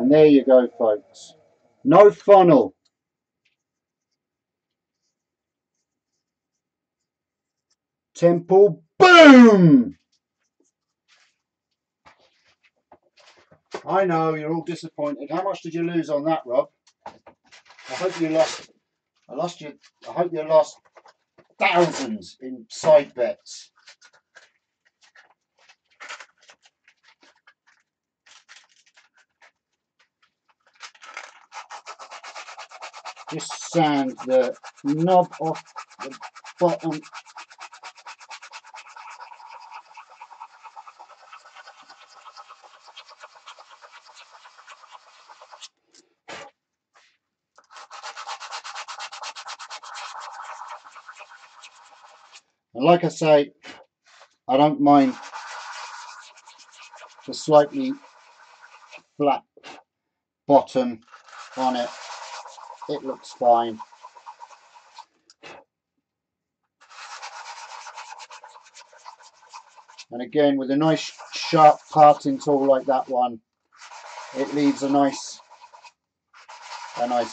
And there you go, folks. No funnel. Temple, boom! I know, you're all disappointed. How much did you lose on that, Rob? I hope you lost. I hope you lost thousands in side bets. Just sand the knob off the bottom. And like I say, I don't mind the slightly flat bottom on it. It looks fine. And again, with a nice sharp parting tool like that one, it leaves a nice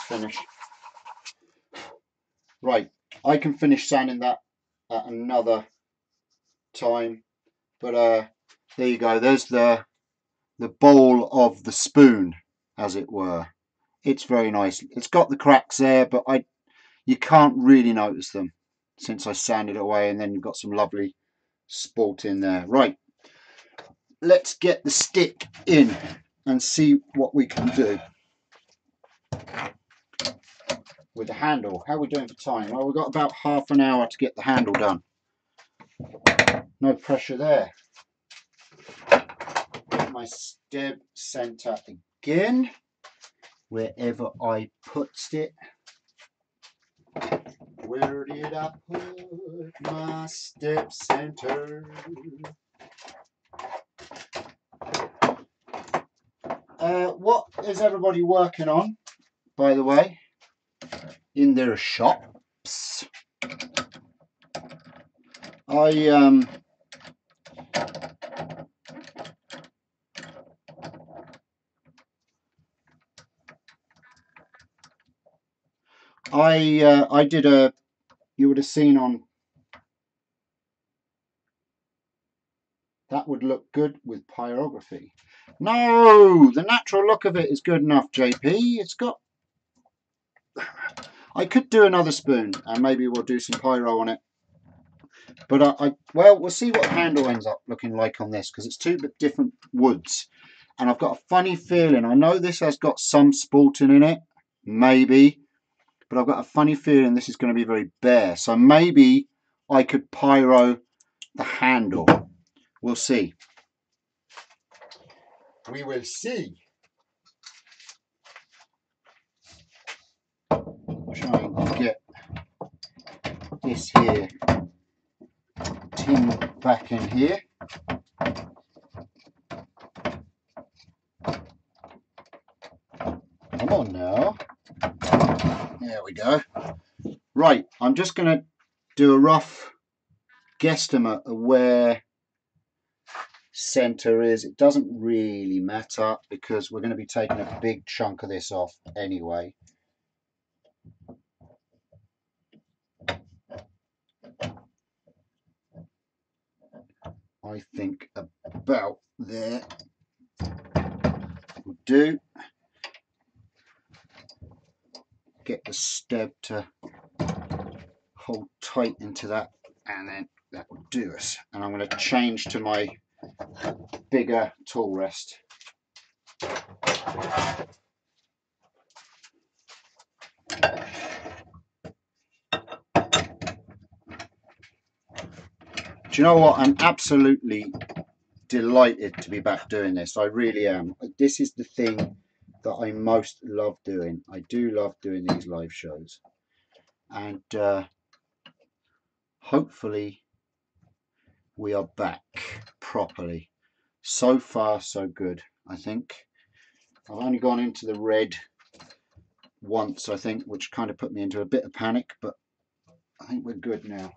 finish. Right, I can finish sanding that at another time, but there you go. There's the bowl of the spoon, as it were. It's very nice. It's got the cracks there, but you can't really notice them since I sanded it away, and then you've got some lovely sport in there. Right, let's get the stick in and see what we can do with the handle. How are we doing for time? Well, we've got about half an hour to get the handle done. No pressure there. Get my stem center again, wherever I put it. Where did I put my step center? What is everybody working on, by the way, in their shops? I did a, you would have seen on, that would look good with pyrography. No, the natural look of it is good enough, JP. It's got, I could do another spoon and maybe we'll do some pyro on it. But well, we'll see what the handle ends up looking like on this, because it's two different woods. And I've got a funny feeling, I know this has got some sporting in it, maybe, but I've got a funny feeling this is going to be very bare. So maybe I could pyro the handle. We'll see. We will see. Try and get this here tin back in here. Come on now. There we go. Right, I'm just going to do a rough guesstimate of where center is. It doesn't really matter because we're going to be taking a big chunk of this off anyway. I think about there will do. Get the stem to hold tight into that, and then that will do us. And I'm going to change to my bigger tool rest. Do you know what? I'm absolutely delighted to be back doing this. I really am. This is the thing that I most love doing. I do love doing these live shows, and hopefully we are back properly. So far so good. I think I've only gone into the red once, I think, which kind of put me into a bit of panic, but I think we're good now.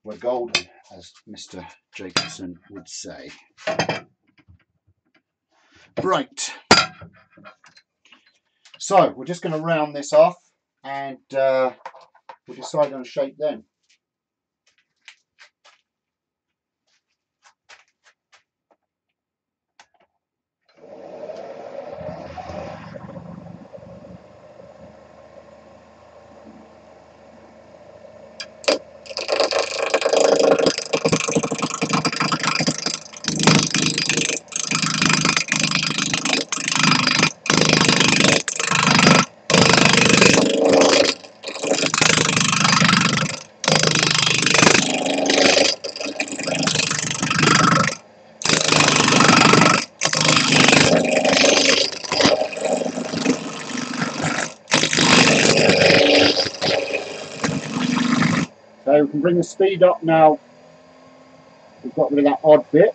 We're golden, as Mr. Jacobson would say. Right, So we're just going to round this off and we'll decide on a shape then. So we can bring the speed up now. We've got rid of that odd bit.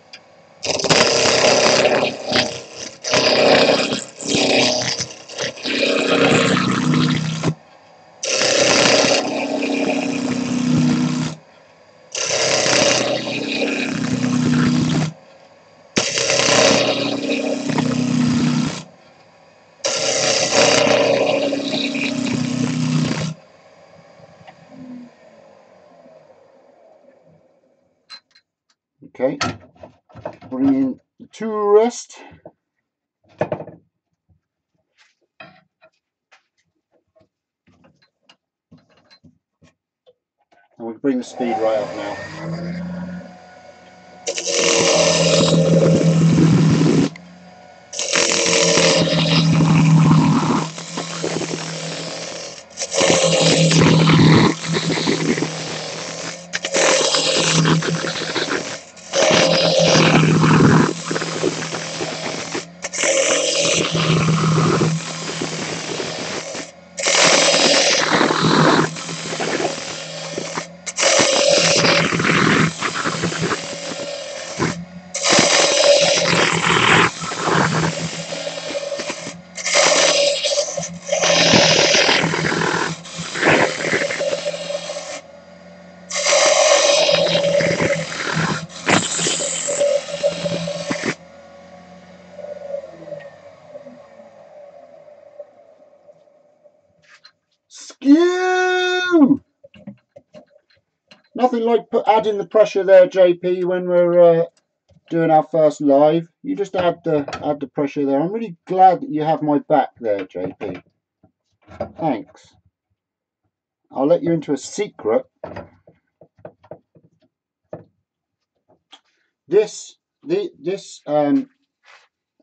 Okay, bring in the tool rest. And we bring the speed right up now. Skew! Nothing like adding the pressure there, JP, when we're doing our first live. You just add the pressure there. I'm really glad that you have my back there, JP. Thanks. I'll let you into a secret. This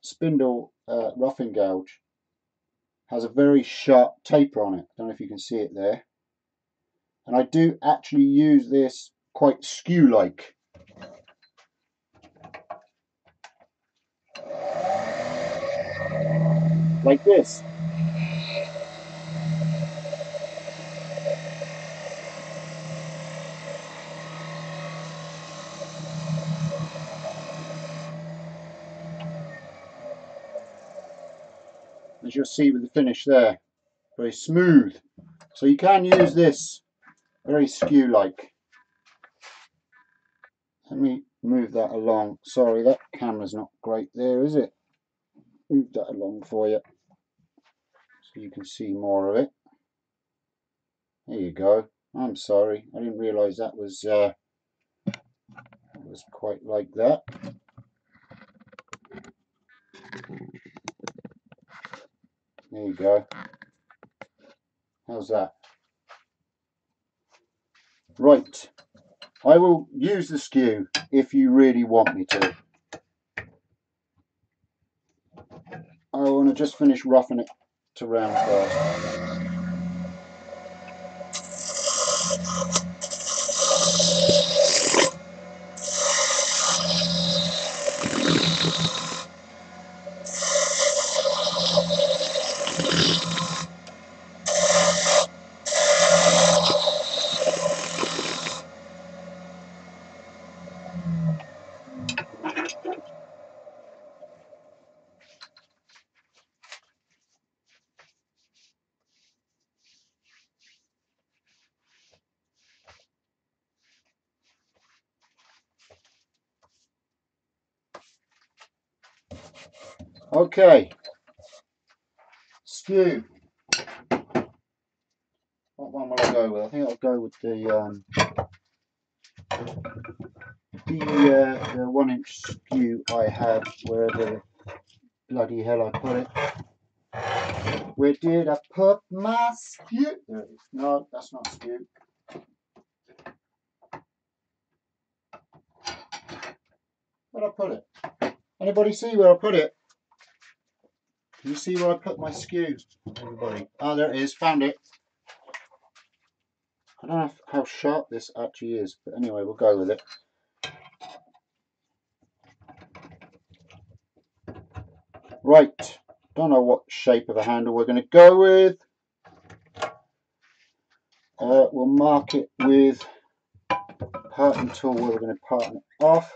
spindle roughing gouge has a very sharp taper on it. I don't know if you can see it there. And I do actually use this quite skew-like. Like this. As you'll see with the finish there, very smooth. So you can use this very skew-like. Let me move that along. Sorry, that camera's not great there, is it? Move that along for you so you can see more of it. There you go. I'm sorry, I didn't realise that was quite like that. There you go. How's that? Right. I will use the skew if you really want me to. I want to just finish roughing it to round first. Okay, skew. go with? I think I'll go with the 1-inch skew I have, wherever the bloody hell I put it. Where did I put my skew? There it is. No, that's not skew. Where'd I put it? Anybody see where I put it? Can you see where I put my skew? Everybody. Oh, there it is. Found it. I don't know how sharp this actually is, but anyway, we'll go with it. Right. Don't know what shape of a handle we're going to go with. We'll mark it with parting tool where we're going to parting it off.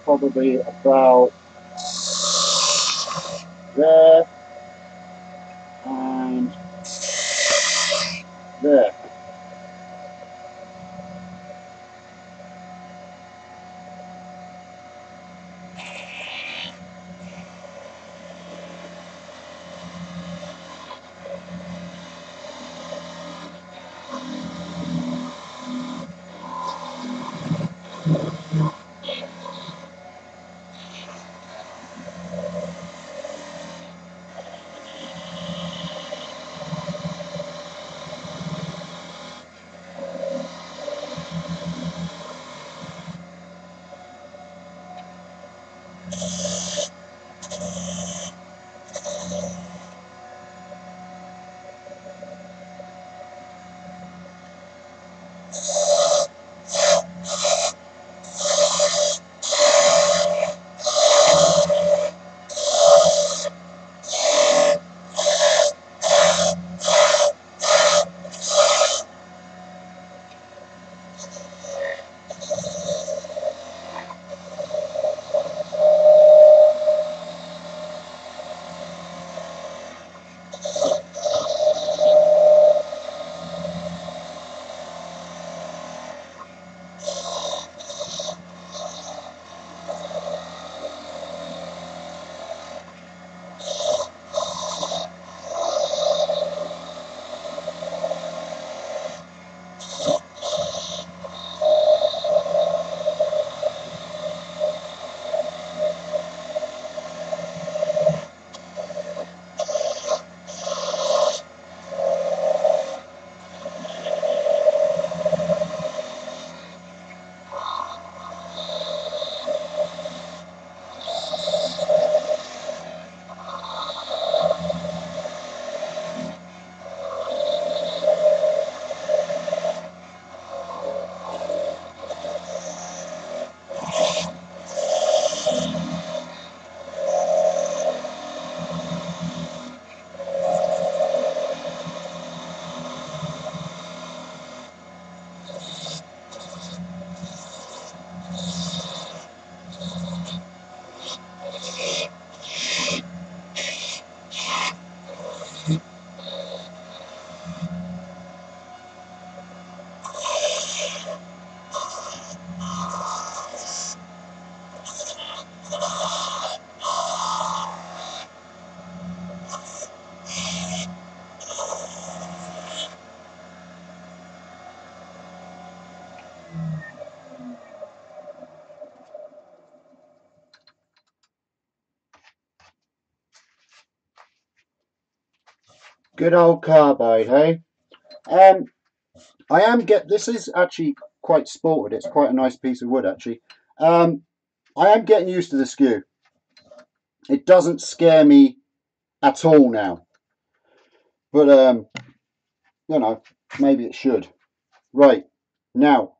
Probably about there and there. Good old carbide, hey? This is actually quite sported. It's quite a nice piece of wood, actually. I am getting used to the skew. It doesn't scare me at all now. But, you know, maybe it should. Right, now,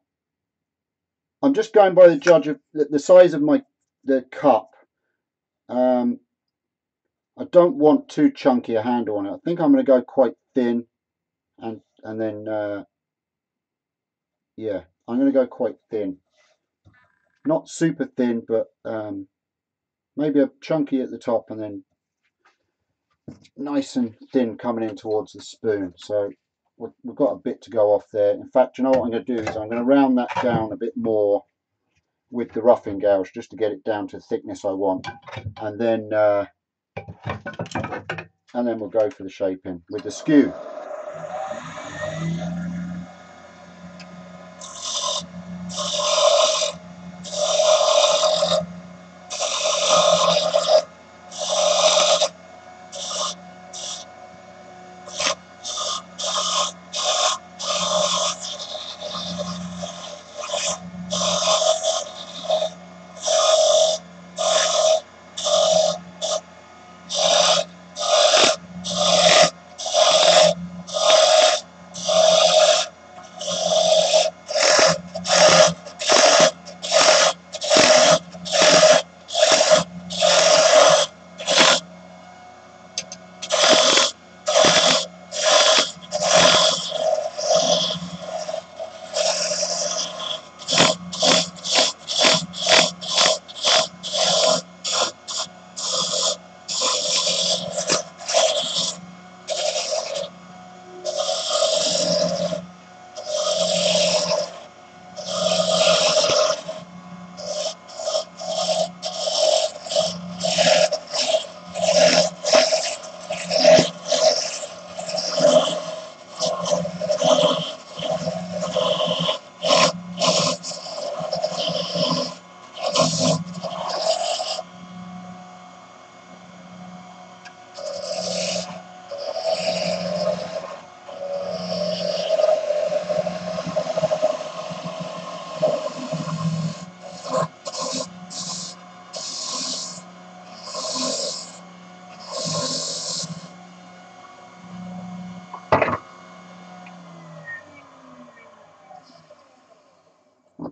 I'm just going by the judge of the size of the cup. I don't want too chunky a handle on it. I think I'm going to go quite thin, and then yeah, I'm going to go quite thin. Not super thin, but maybe a chunky at the top and then nice and thin coming in towards the spoon. So we've got a bit to go off there. In fact, you know what I'm going to do is I'm going to round that down a bit more with the roughing gouge just to get it down to the thickness I want, and then and then we'll go for the shaping with the skew.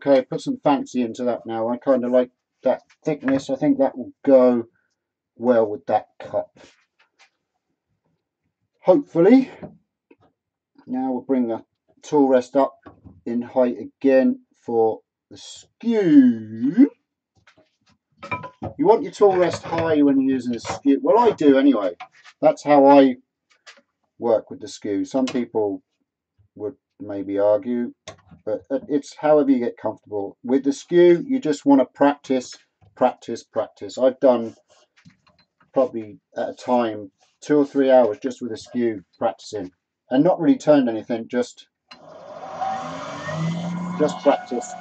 Okay, put some fancy into that now. I kind of like that thickness. I think that will go well with that cup. Hopefully. Now we'll bring the tool rest up in height again for the skew. You want your tool rest high when you're using a skew. Well, I do anyway. That's how I work with the skew. Some people would maybe argue, but it's however you get comfortable. With the skew, you just want to practice, practice, practice. I've done probably at a time 2 or 3 hours just with a skew practicing, and not really turned anything, just practice.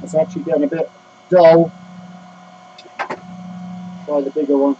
It's actually getting a bit dull. Try the bigger one.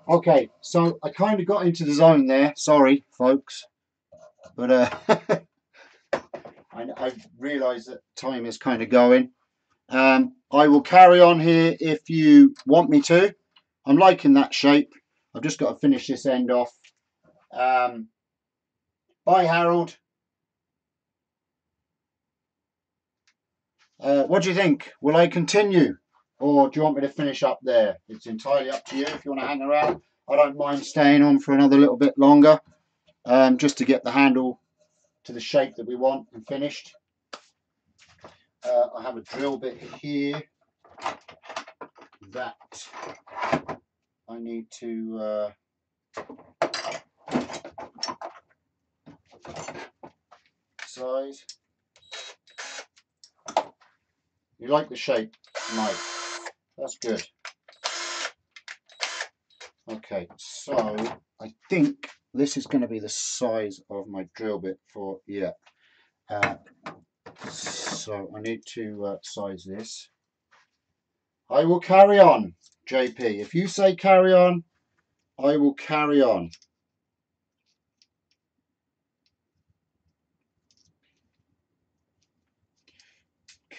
Okay, so I kind of got into the zone there. Sorry, folks, but I realise that time is kind of going. I will carry on here if you want me to. I'm liking that shape. I've just got to finish this end off. Bye, Harold. What do you think? Will I continue? Or do you want me to finish up there? It's entirely up to you if you want to hang around. I don't mind staying on for another little bit longer, just to get the handle to the shape that we want and finished. I have a drill bit here that I need to size. You like the shape, Mike? That's good. Okay, so I think this is going to be the size of my drill bit for, yeah. So I need to size this. I will carry on, JP. If you say carry on, I will carry on.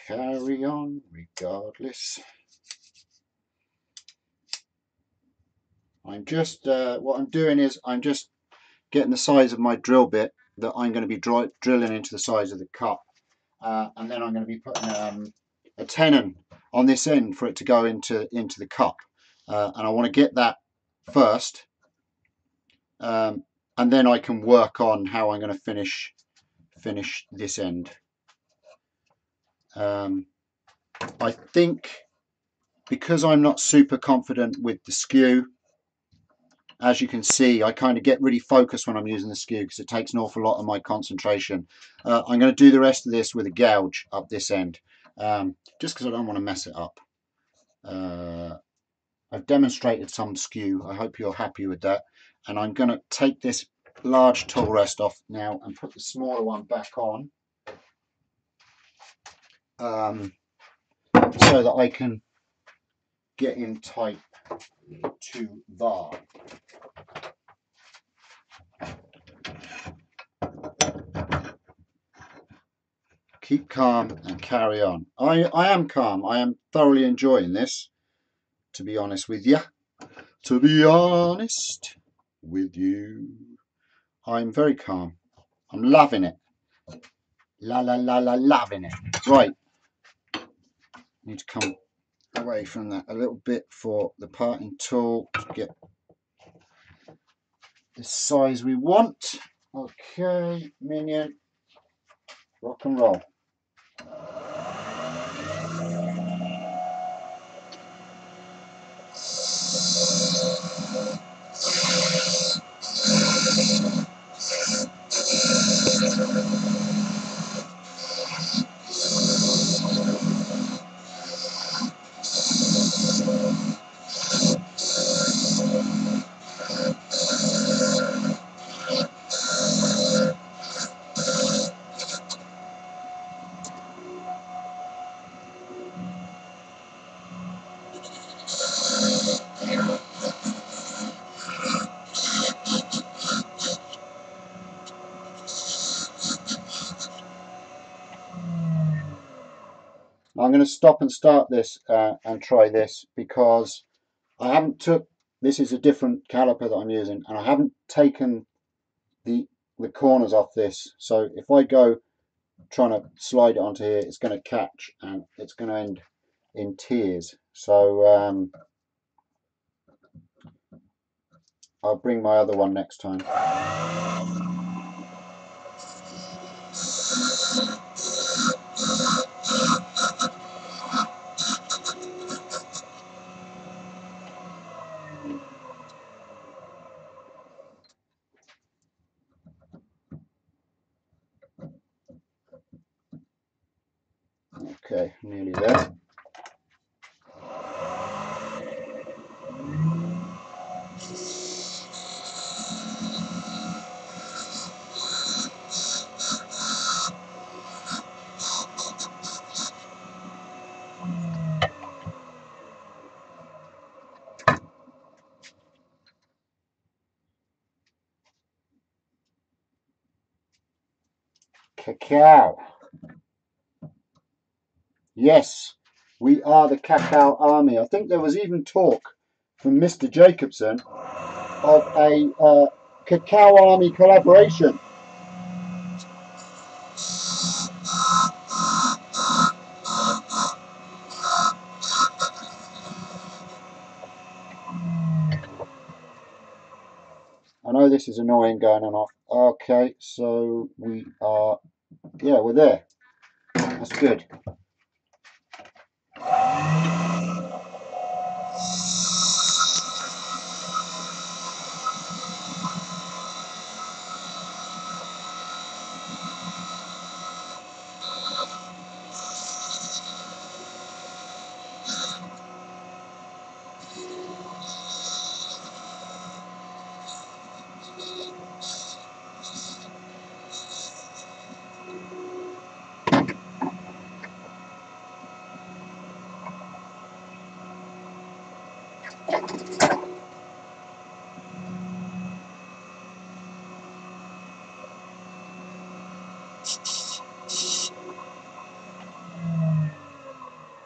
Carry on regardless. I'm just, what I'm doing is I'm just getting the size of my drill bit that I'm going to be drilling into the size of the cup. And then I'm going to be putting a tenon on this end for it to go into the cup. And I want to get that first. And then I can work on how I'm going to finish this end. I think because I'm not super confident with the skew, as you can see, I kind of get really focused when I'm using the skew because it takes an awful lot of my concentration. I'm going to do the rest of this with a gouge up this end, just because I don't want to mess it up. I've demonstrated some skew. I hope you're happy with that. And I'm going to take this large tool rest off now and put the smaller one back on, so that I can get in tight to var. Keep calm and carry on. I am calm. I am thoroughly enjoying this, to be honest with you. To be honest with you, I'm very calm. I'm loving it. Loving it. Right. Need to come away from that a little bit for the parting tool to get the size we want. Okay, minion. Rock and roll. I'm going to stop and start this and try this because I haven't this is a different caliper that I'm using, and I haven't taken the corners off this. So if I go trying to slide it onto here, it's going to catch and it's going to end in tears. So I'll bring my other one next time. Okay, nearly there. Cacao. Yes, we are the Cacao Army. I think there was even talk from Mr. Jacobson of a Cacao Army collaboration. I know this is annoying going on off. Okay, so we are, yeah, we're there. That's good.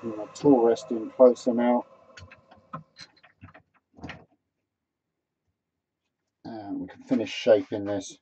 Bring my tool rest in closer now. And we can finish shaping this.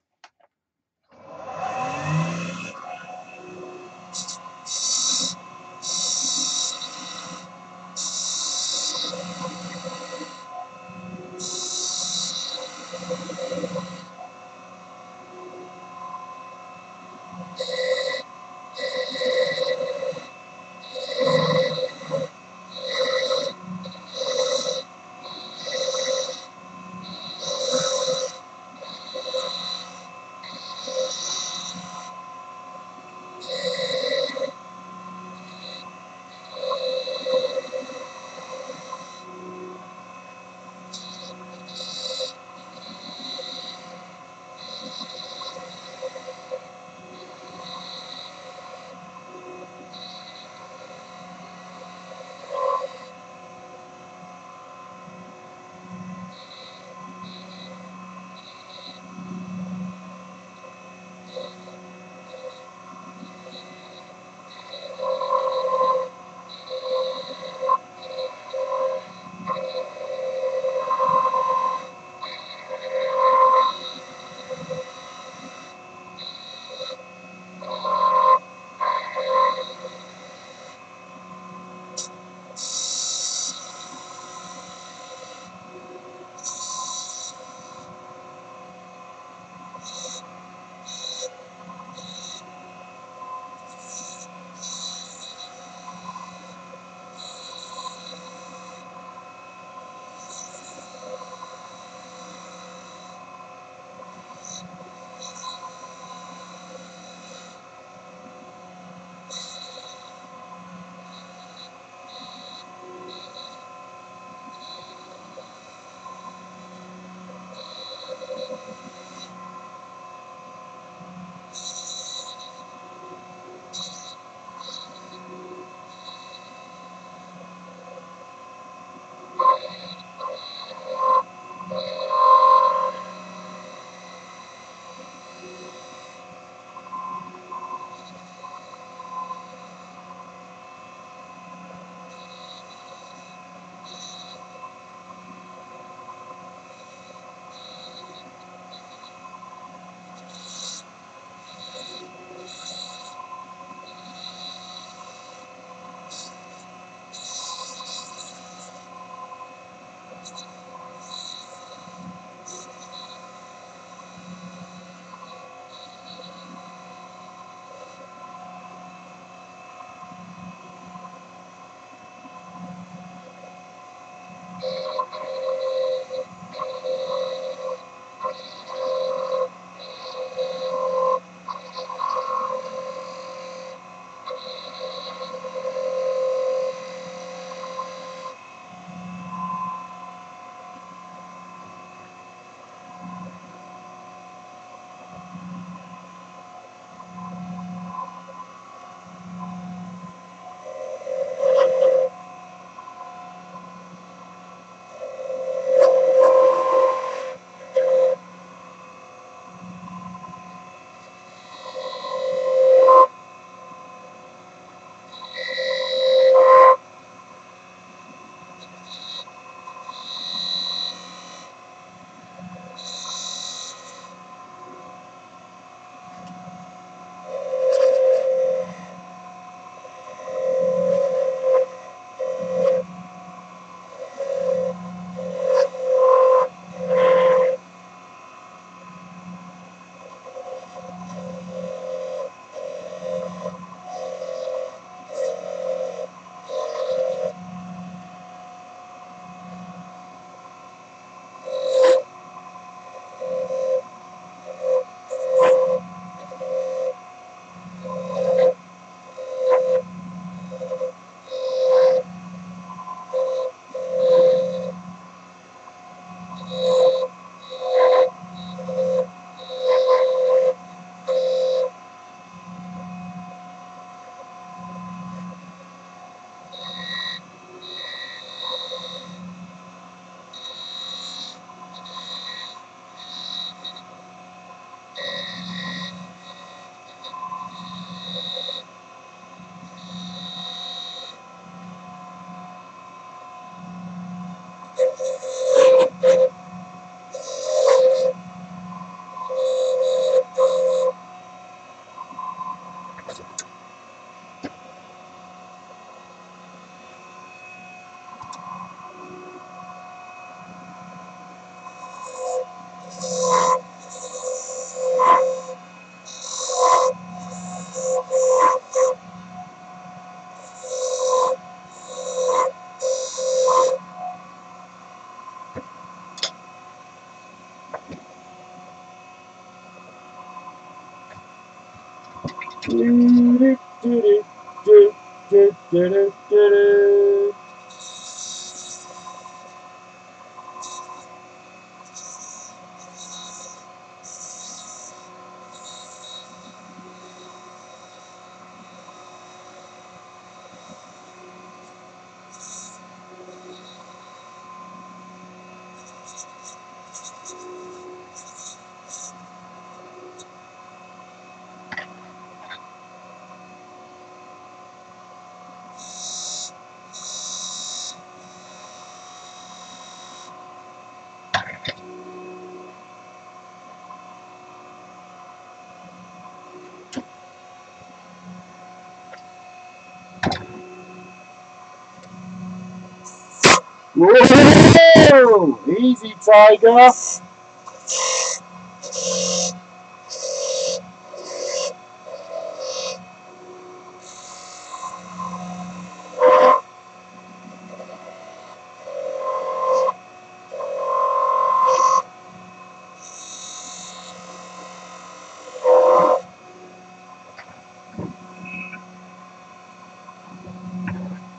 Whoa! Easy, Tiger.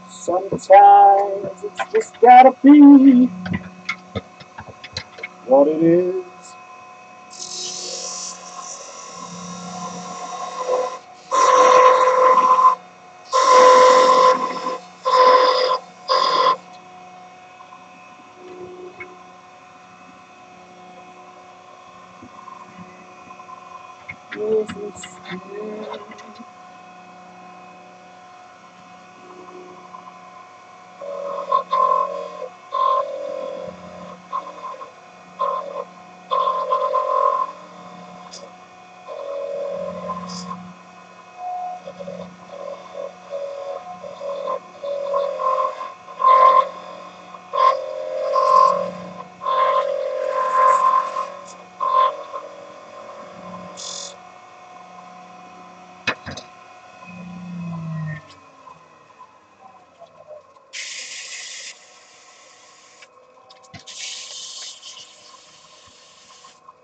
Sometimes it's just gotta be what it is.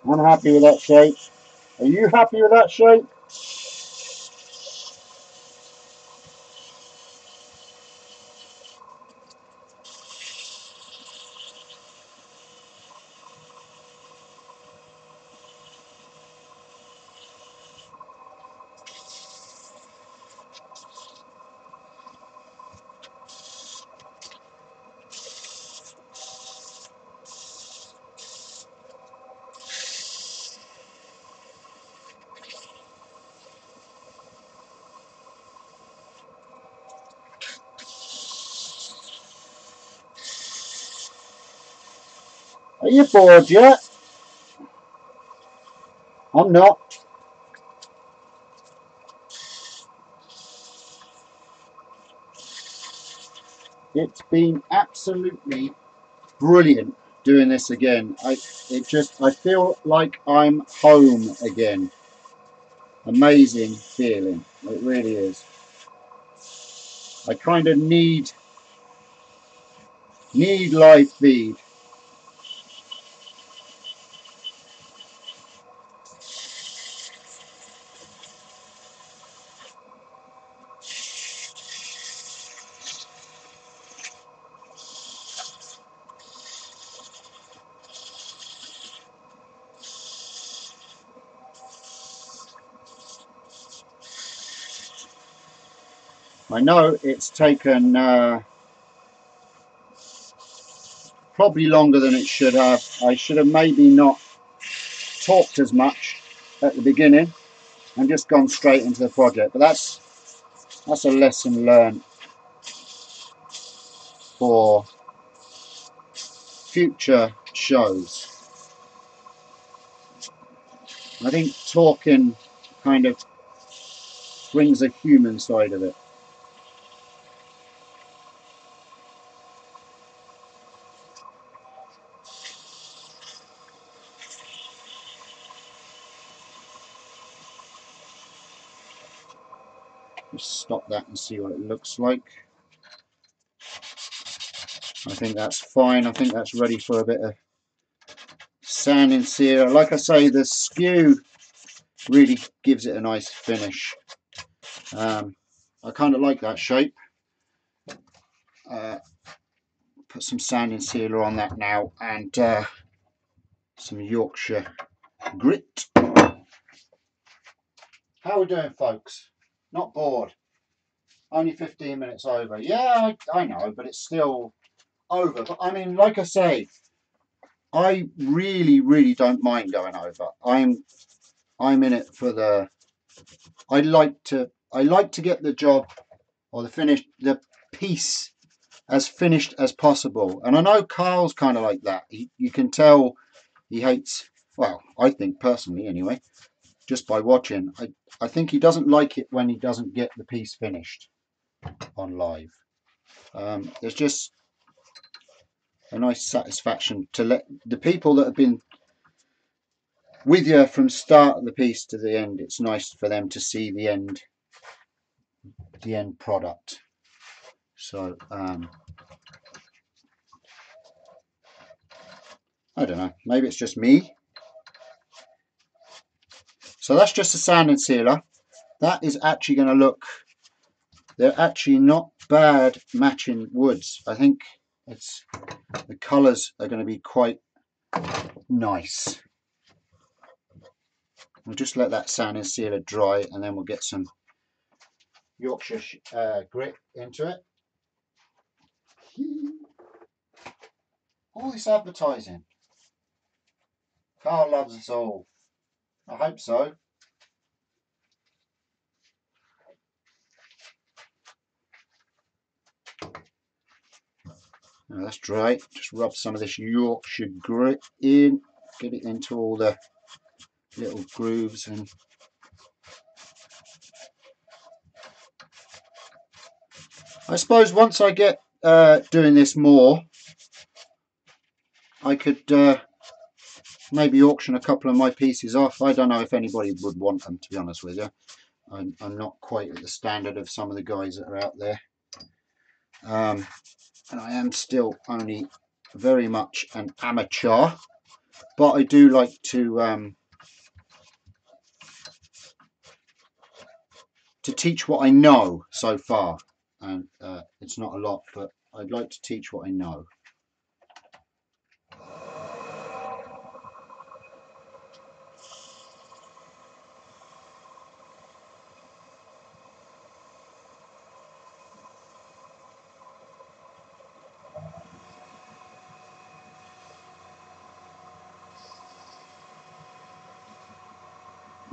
I'm happy with that shape. Are you happy with that shape? Are you bored yet? I'm not. It's been absolutely brilliant doing this again. I feel like I'm home again. Amazing feeling. It really is. I kind of need live feed. I know it's taken probably longer than it should have. I should have maybe not talked as much at the beginning and just gone straight into the project. But that's a lesson learned for future shows. I think talking kind of brings a human side of it. Just stop that and see what it looks like. I think that's fine. I think that's ready for a bit of sand and sear. Like I say, the skew really gives it a nice finish. I kind of like that shape. Put some sanding sealer on that now, and some Yorkshire grit. How are we doing, folks? Not bored? Only 15 minutes over. Yeah, I know, but it's still over. But I mean, like I say, I really don't mind going over. I'm in it for the. I like to get the job or the piece as finished as possible. And I know Carl's kind of like that. You can tell he hates. Well, I think personally, anyway, just by watching, I think he doesn't like it when he doesn't get the piece finished on live. There's just a nice satisfaction to let the people that have been with you from start of the piece to the end. It's nice for them to see the end product. So I don't know, maybe it's just me. So that's just a sanding sealer. That is actually going to look, they're actually not bad matching woods. I think it's the colours are going to be quite nice. We'll just let that sanding sealer dry, and then we'll get some Yorkshire grit into it. All this advertising. Carl loves us all. I hope so. Now that's dry. Just rub some of this Yorkshire grit in, get it into all the little grooves. And I suppose once I get doing this more, I could maybe auction a couple of my pieces off. I don't know if anybody would want them, to be honest with you. I'm not quite at the standard of some of the guys that are out there. And I am still only very much an amateur, but I do like to teach what I know so far, and it's not a lot, but I'd like to teach what I know.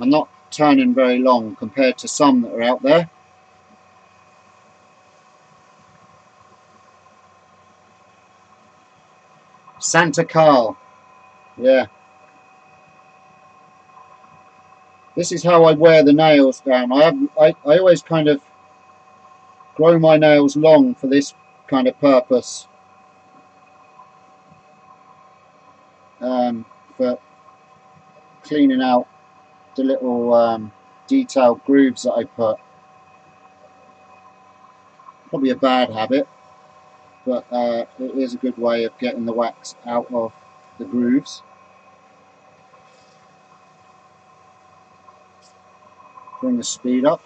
I'm not turning very long compared to some that are out there. Santa Carl, yeah. This is how I wear the nails down. I always kind of grow my nails long for this kind of purpose. For cleaning out the little detailed grooves that I put. Probably a bad habit, but it is a good way of getting the wax out of the grooves. Bring the speed up.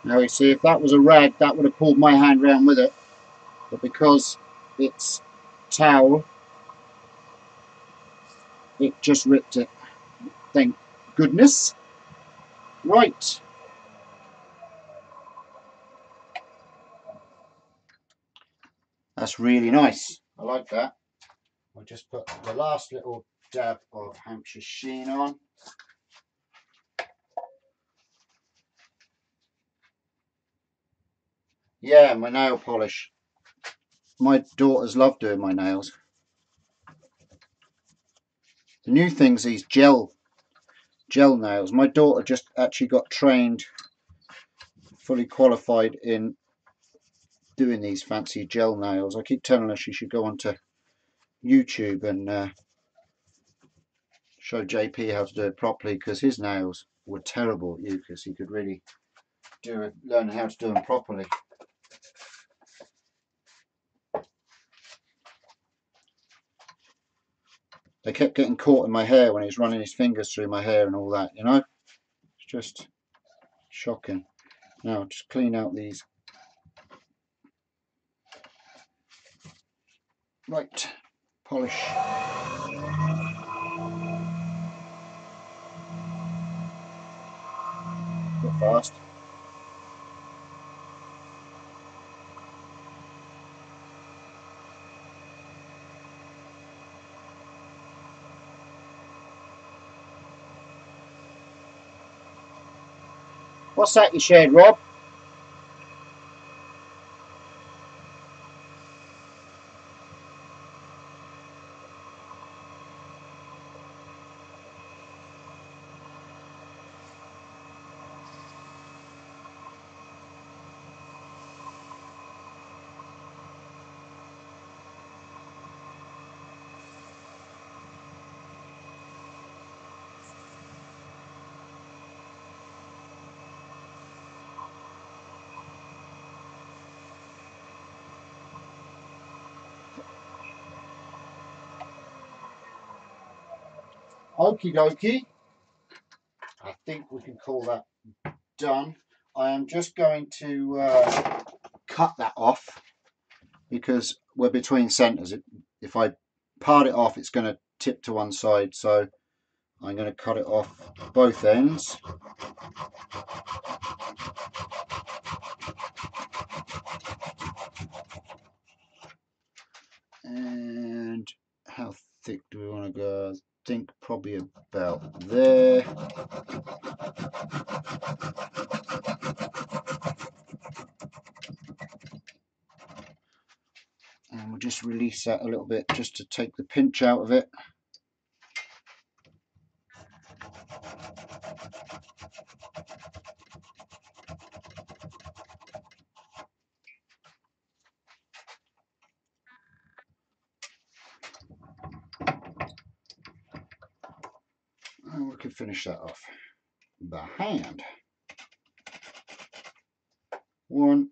Now you see, if that was a rag, that would have pulled my hand round with it, but because it's towel, it just ripped it. Thank goodness. Right. That's really nice. I like that. I'll just put the last little dab of Hampshire sheen on. Yeah, my nail polish. My daughters love doing my nails. The new thing's these gel nails. My daughter just actually got trained, fully qualified in doing these fancy gel nails. I keep telling her she should go onto YouTube and show JP how to do it properly, because his nails were terrible at Eucas. He could really learn how to do them properly. They kept getting caught in my hair when he was running his fingers through my hair and all that, you know. It's just shocking. Now just clean out these. Right, polish. A bit fast. What's that you shared, Rob? Okie dokie. I think we can call that done. I am just going to cut that off because we're between centres. If I part it off, it's going to tip to one side, so I'm going to cut it off both ends. And how thick do we want to go? I think probably about there. And we'll just release that a little bit just to take the pinch out of it. And we can finish that off by hand. 1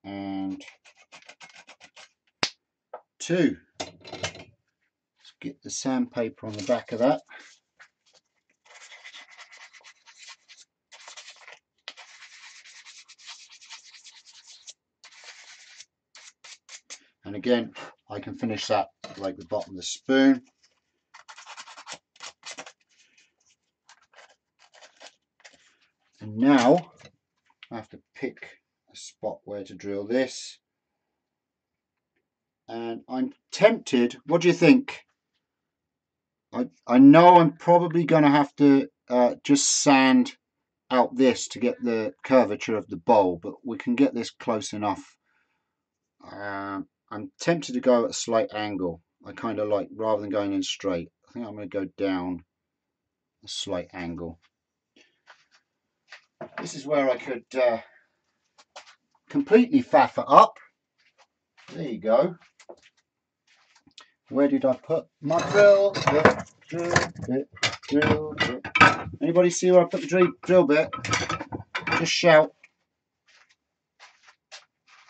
and 2. Let's get the sandpaper on the back of that. And again, I can finish that like the bottom of the spoon. And now I have to pick a spot where to drill this. And I'm tempted, what do you think? I know I'm probably going to have to just sand out this to get the curvature of the bowl, but we can get this close enough. I'm tempted to go at a slight angle. I kind of like, rather than going in straight, I think I'm going to go down a slight angle. This is where I could completely faff it up. There you go. Where did I put my drill bit? Drill bit. Anybody see where I put the drill bit? Just shout.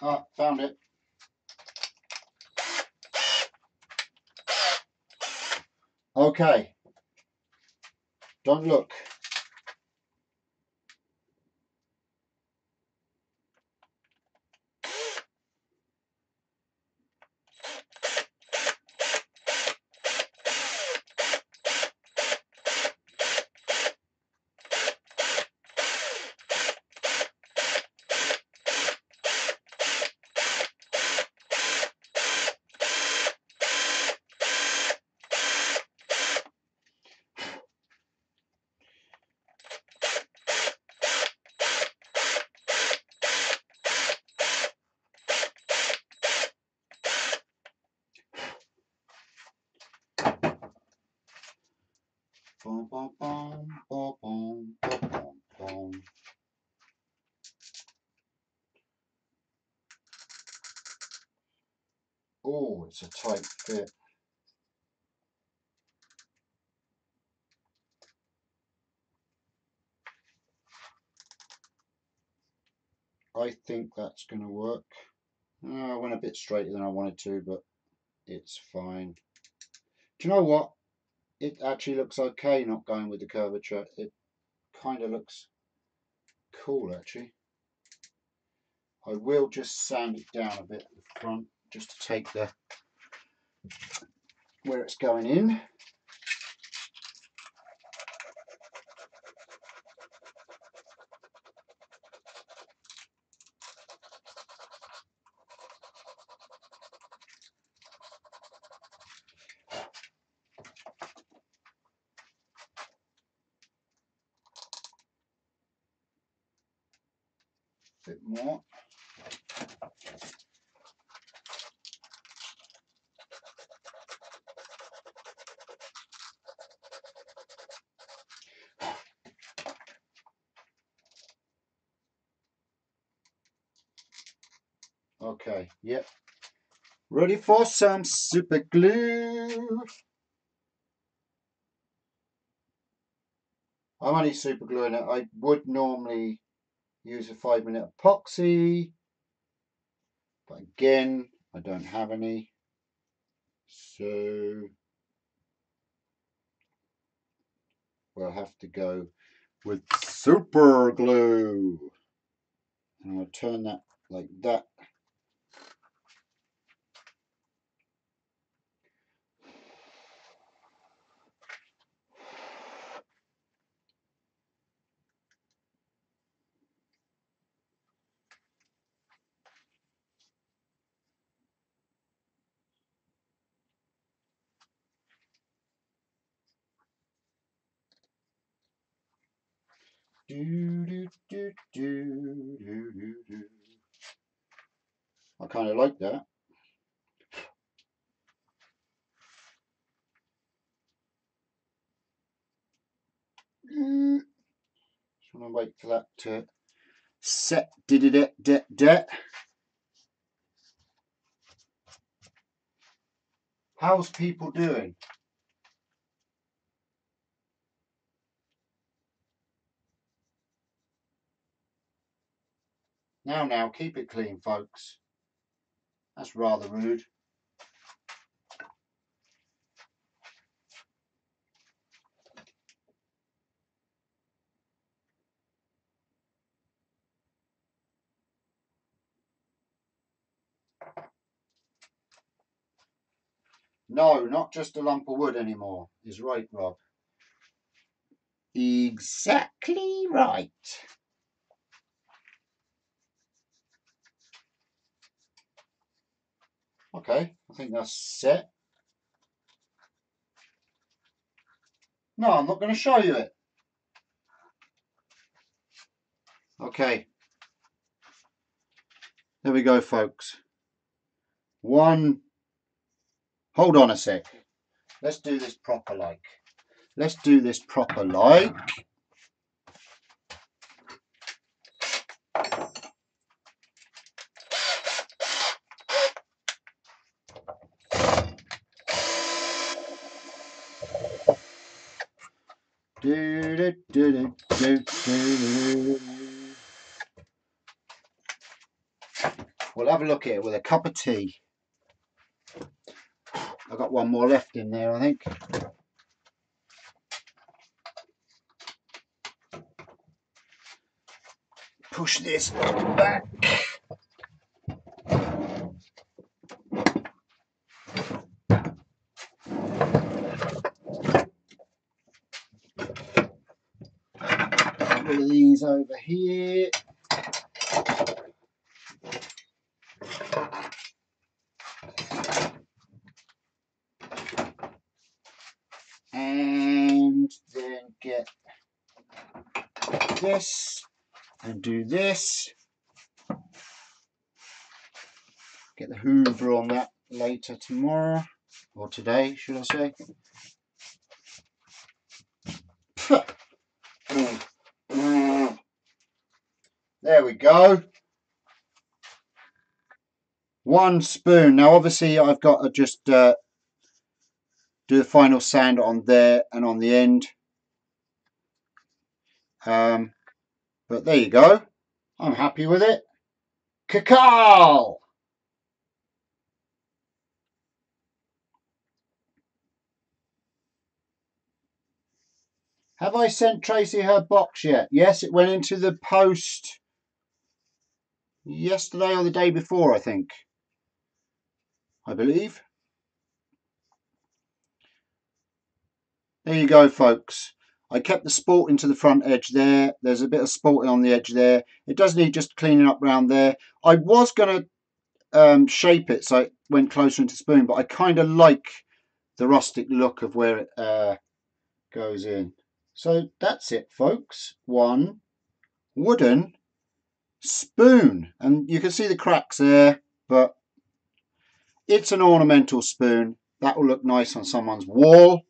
Ah, found it. Okay. Don't look. Bum, bum, bum, bum, bum, bum, bum. Oh, it's a tight fit. I think that's going to work. I went a bit straighter than I wanted to, but it's fine. Do you know what? It actually looks okay not going with the curvature. It kind of looks cool actually. I will just sand it down a bit at the front just to take the where it's going in. A bit more. Okay, yep. Ready for some super glue. I'm only super gluing it. I would normally use a 5-minute epoxy, but again, I don't have any. So we'll have to go with super glue. And I'll turn that like that. Do, do, do, do, do, do, do. I kind of like that. Just want to wait for that to set. How's people doing? Now, keep it clean, folks. That's rather rude. No, not just a lump of wood anymore. Is right, Rob. Exactly right. Okay, I think that's set. No, I'm not going to show you it. Okay. There we go, folks. Hold on a sec. Let's do this proper like. Let's do this proper like. We'll have a look at it with a cup of tea. I've got one more left in there, I think. Push this back. One of these over here. And then get this and do this. Get the hoover on that later tomorrow, or today should I say. There we go. 1 spoon. Now obviously I've got to just do the final sand on there and on the end. But there you go. I'm happy with it. Cacao! Have I sent Tracy her box yet? Yes, it went into the post yesterday or the day before, I think. I believe. There you go, folks. I kept the sporting to the front edge there. There's a bit of sporting on the edge there. It does need just cleaning up around there. I was going to shape it so it went closer into spoon, but I kind of like the rustic look of where it goes in. So that's it, folks. 1 wooden spoon. And you can see the cracks there, but it's an ornamental spoon. That will look nice on someone's wall.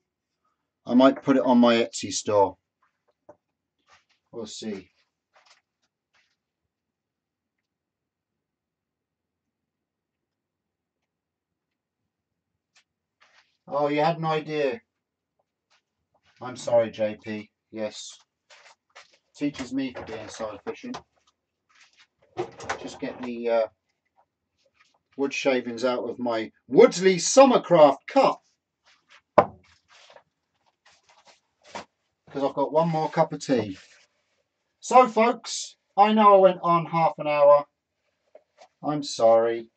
I might put it on my Etsy store. We'll see. Oh, you had an idea. I'm sorry, JP. Yes. Teaches me for being so efficient. Just get the wood shavings out of my Woodsley Summercraft cup. Because I've got 1 more cup of tea. So, folks, I know I went on half an hour. I'm sorry.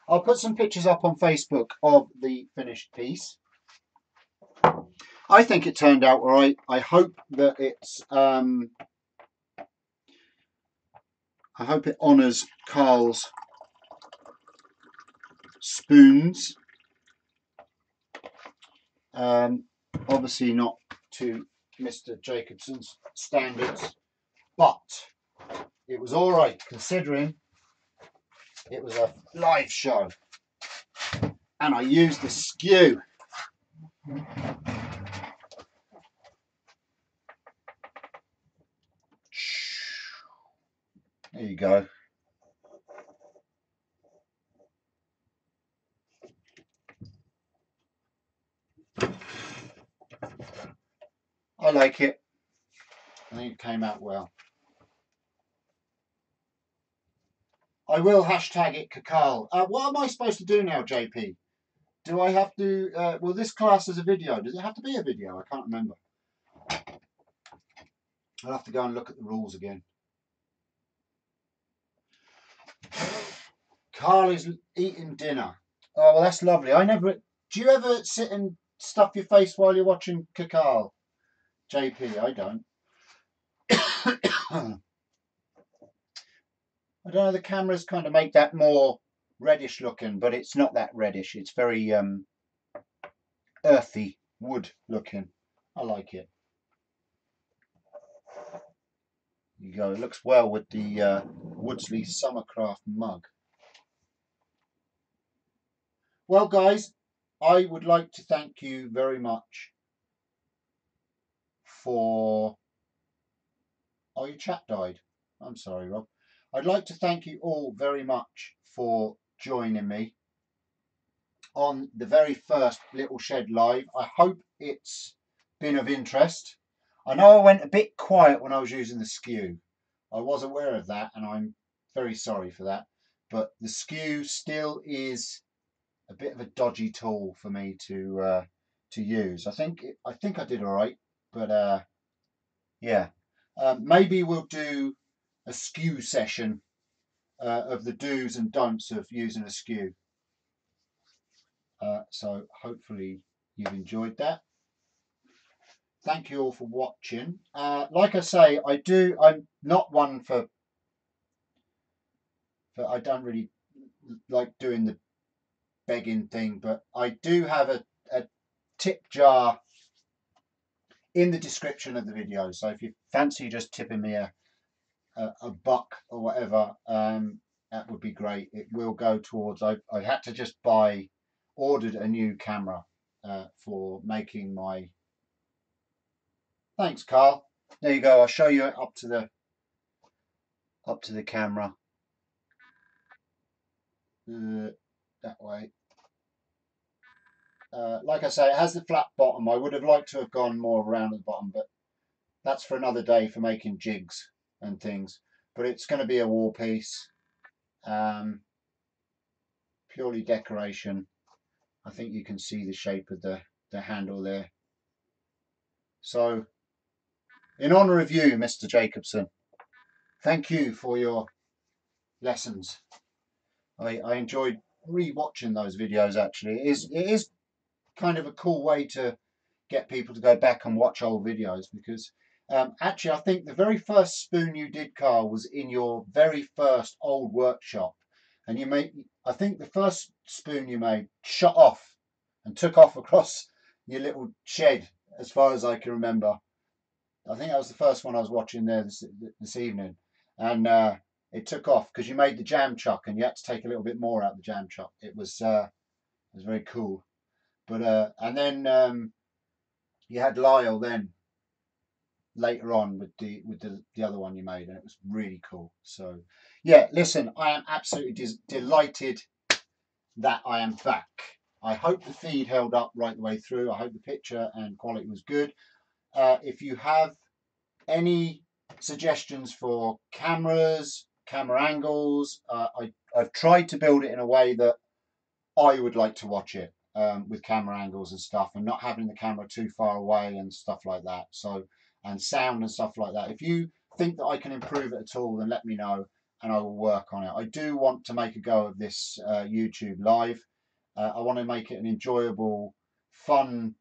I'll put some pictures up on Facebook of the finished piece. I think it turned out all right. I hope that it's I hope it honours Carl's spoons. Obviously not to Mr. Jacobson's standards, but it was all right considering it was a live show. And I used the skew. There you go. I like it. I think it came out well. I will hashtag it Cacao. What am I supposed to do now, JP? Do I have to, will this class as a video? Does it have to be a video? I can't remember. I'll have to go and look at the rules again. Carl is eating dinner. Oh, well, that's lovely. Do you ever sit and stuff your face while you're watching Cacao? JP, I don't. I don't know, the cameras kind of make that more reddish looking, but it's not that reddish. It's very earthy wood looking. I like it. There you go. It looks well with the Woodsley Summercraft mug. Well, guys, I would like to thank you very much for... Oh, your chat died. I'm sorry, Rob. I'd like to thank you all very much for joining me on the very first Little Shed Live. I hope it's been of interest. I know I went a bit quiet when I was using the skew. I was aware of that and I'm very sorry for that. But the skew still is a bit of a dodgy tool for me to use. I think I did all right, but yeah. Maybe we'll do a skew session of the do's and don'ts of using a skew. So hopefully you've enjoyed that. Thank you all for watching. Like I say, I'm not one for I don't really like doing the begging thing, but I do have a tip jar in the description of the video. So if you fancy just tipping me a buck or whatever, that would be great. It will go towards, I had to just ordered a new camera for making my Thanks, Carl. There you go. I'll show you it up to the camera. That way. Like I say, it has the flat bottom. I would have liked to have gone more around at the bottom, but that's for another day for making jigs and things. But it's going to be a wall piece, purely decoration. I think you can see the shape of the handle there. So, in honour of you, Mr. Jacobson, thank you for your lessons. I enjoyed re-watching those videos. Actually, it is kind of a cool way to get people to go back and watch old videos, because actually I think the very first spoon you did, Carl, was in your very first old workshop, and you made, I think the first spoon you made shot off and took off across your little shed, as far as I can remember. I think that was the first one I was watching there this evening, and it took off because you made the jam chuck and you had to take a little bit more out of the jam chuck. It was very cool. But and then you had Lyle then later on with the other one you made, and it was really cool. So yeah, listen, I am absolutely delighted that I am back. I hope the feed held up right the way through. I hope the picture and quality was good. If you have any suggestions for cameras, camera angles, I've tried to build it in a way that I would like to watch it, with camera angles and stuff, and not having the camera too far away and stuff like that. So, and sound and stuff like that. If you think that I can improve it at all, then let me know and I will work on it. I do want to make a go of this YouTube live. I want to make it an enjoyable, fun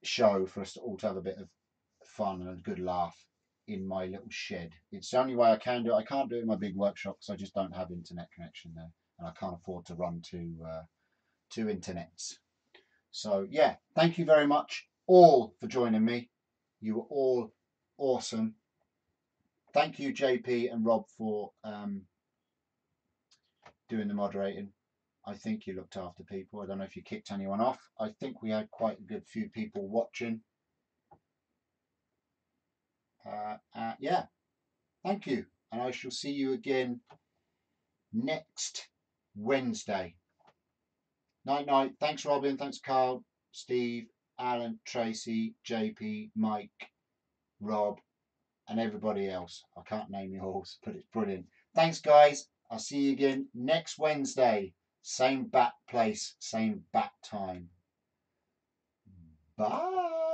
show for us all to have a bit of fun and a good laugh in my little shed. It's the only way I can do it. I can't do it in my big workshop because I just don't have internet connection there, and I can't afford to run two internets. So yeah, thank you very much all for joining me. You were all awesome. Thank you, JP and Rob, for doing the moderating. I think you looked after people. I don't know if you kicked anyone off. I think we had quite a good few people watching. Yeah, thank you. And I shall see you again next Wednesday. Night, night. Thanks, Robin. Thanks, Carl, Steve, Alan, Tracy, JP, Mike, Rob, and everybody else. I can't name you all, but it's brilliant. Thanks, guys. I'll see you again next Wednesday. Same bat place, same bat time. Bye.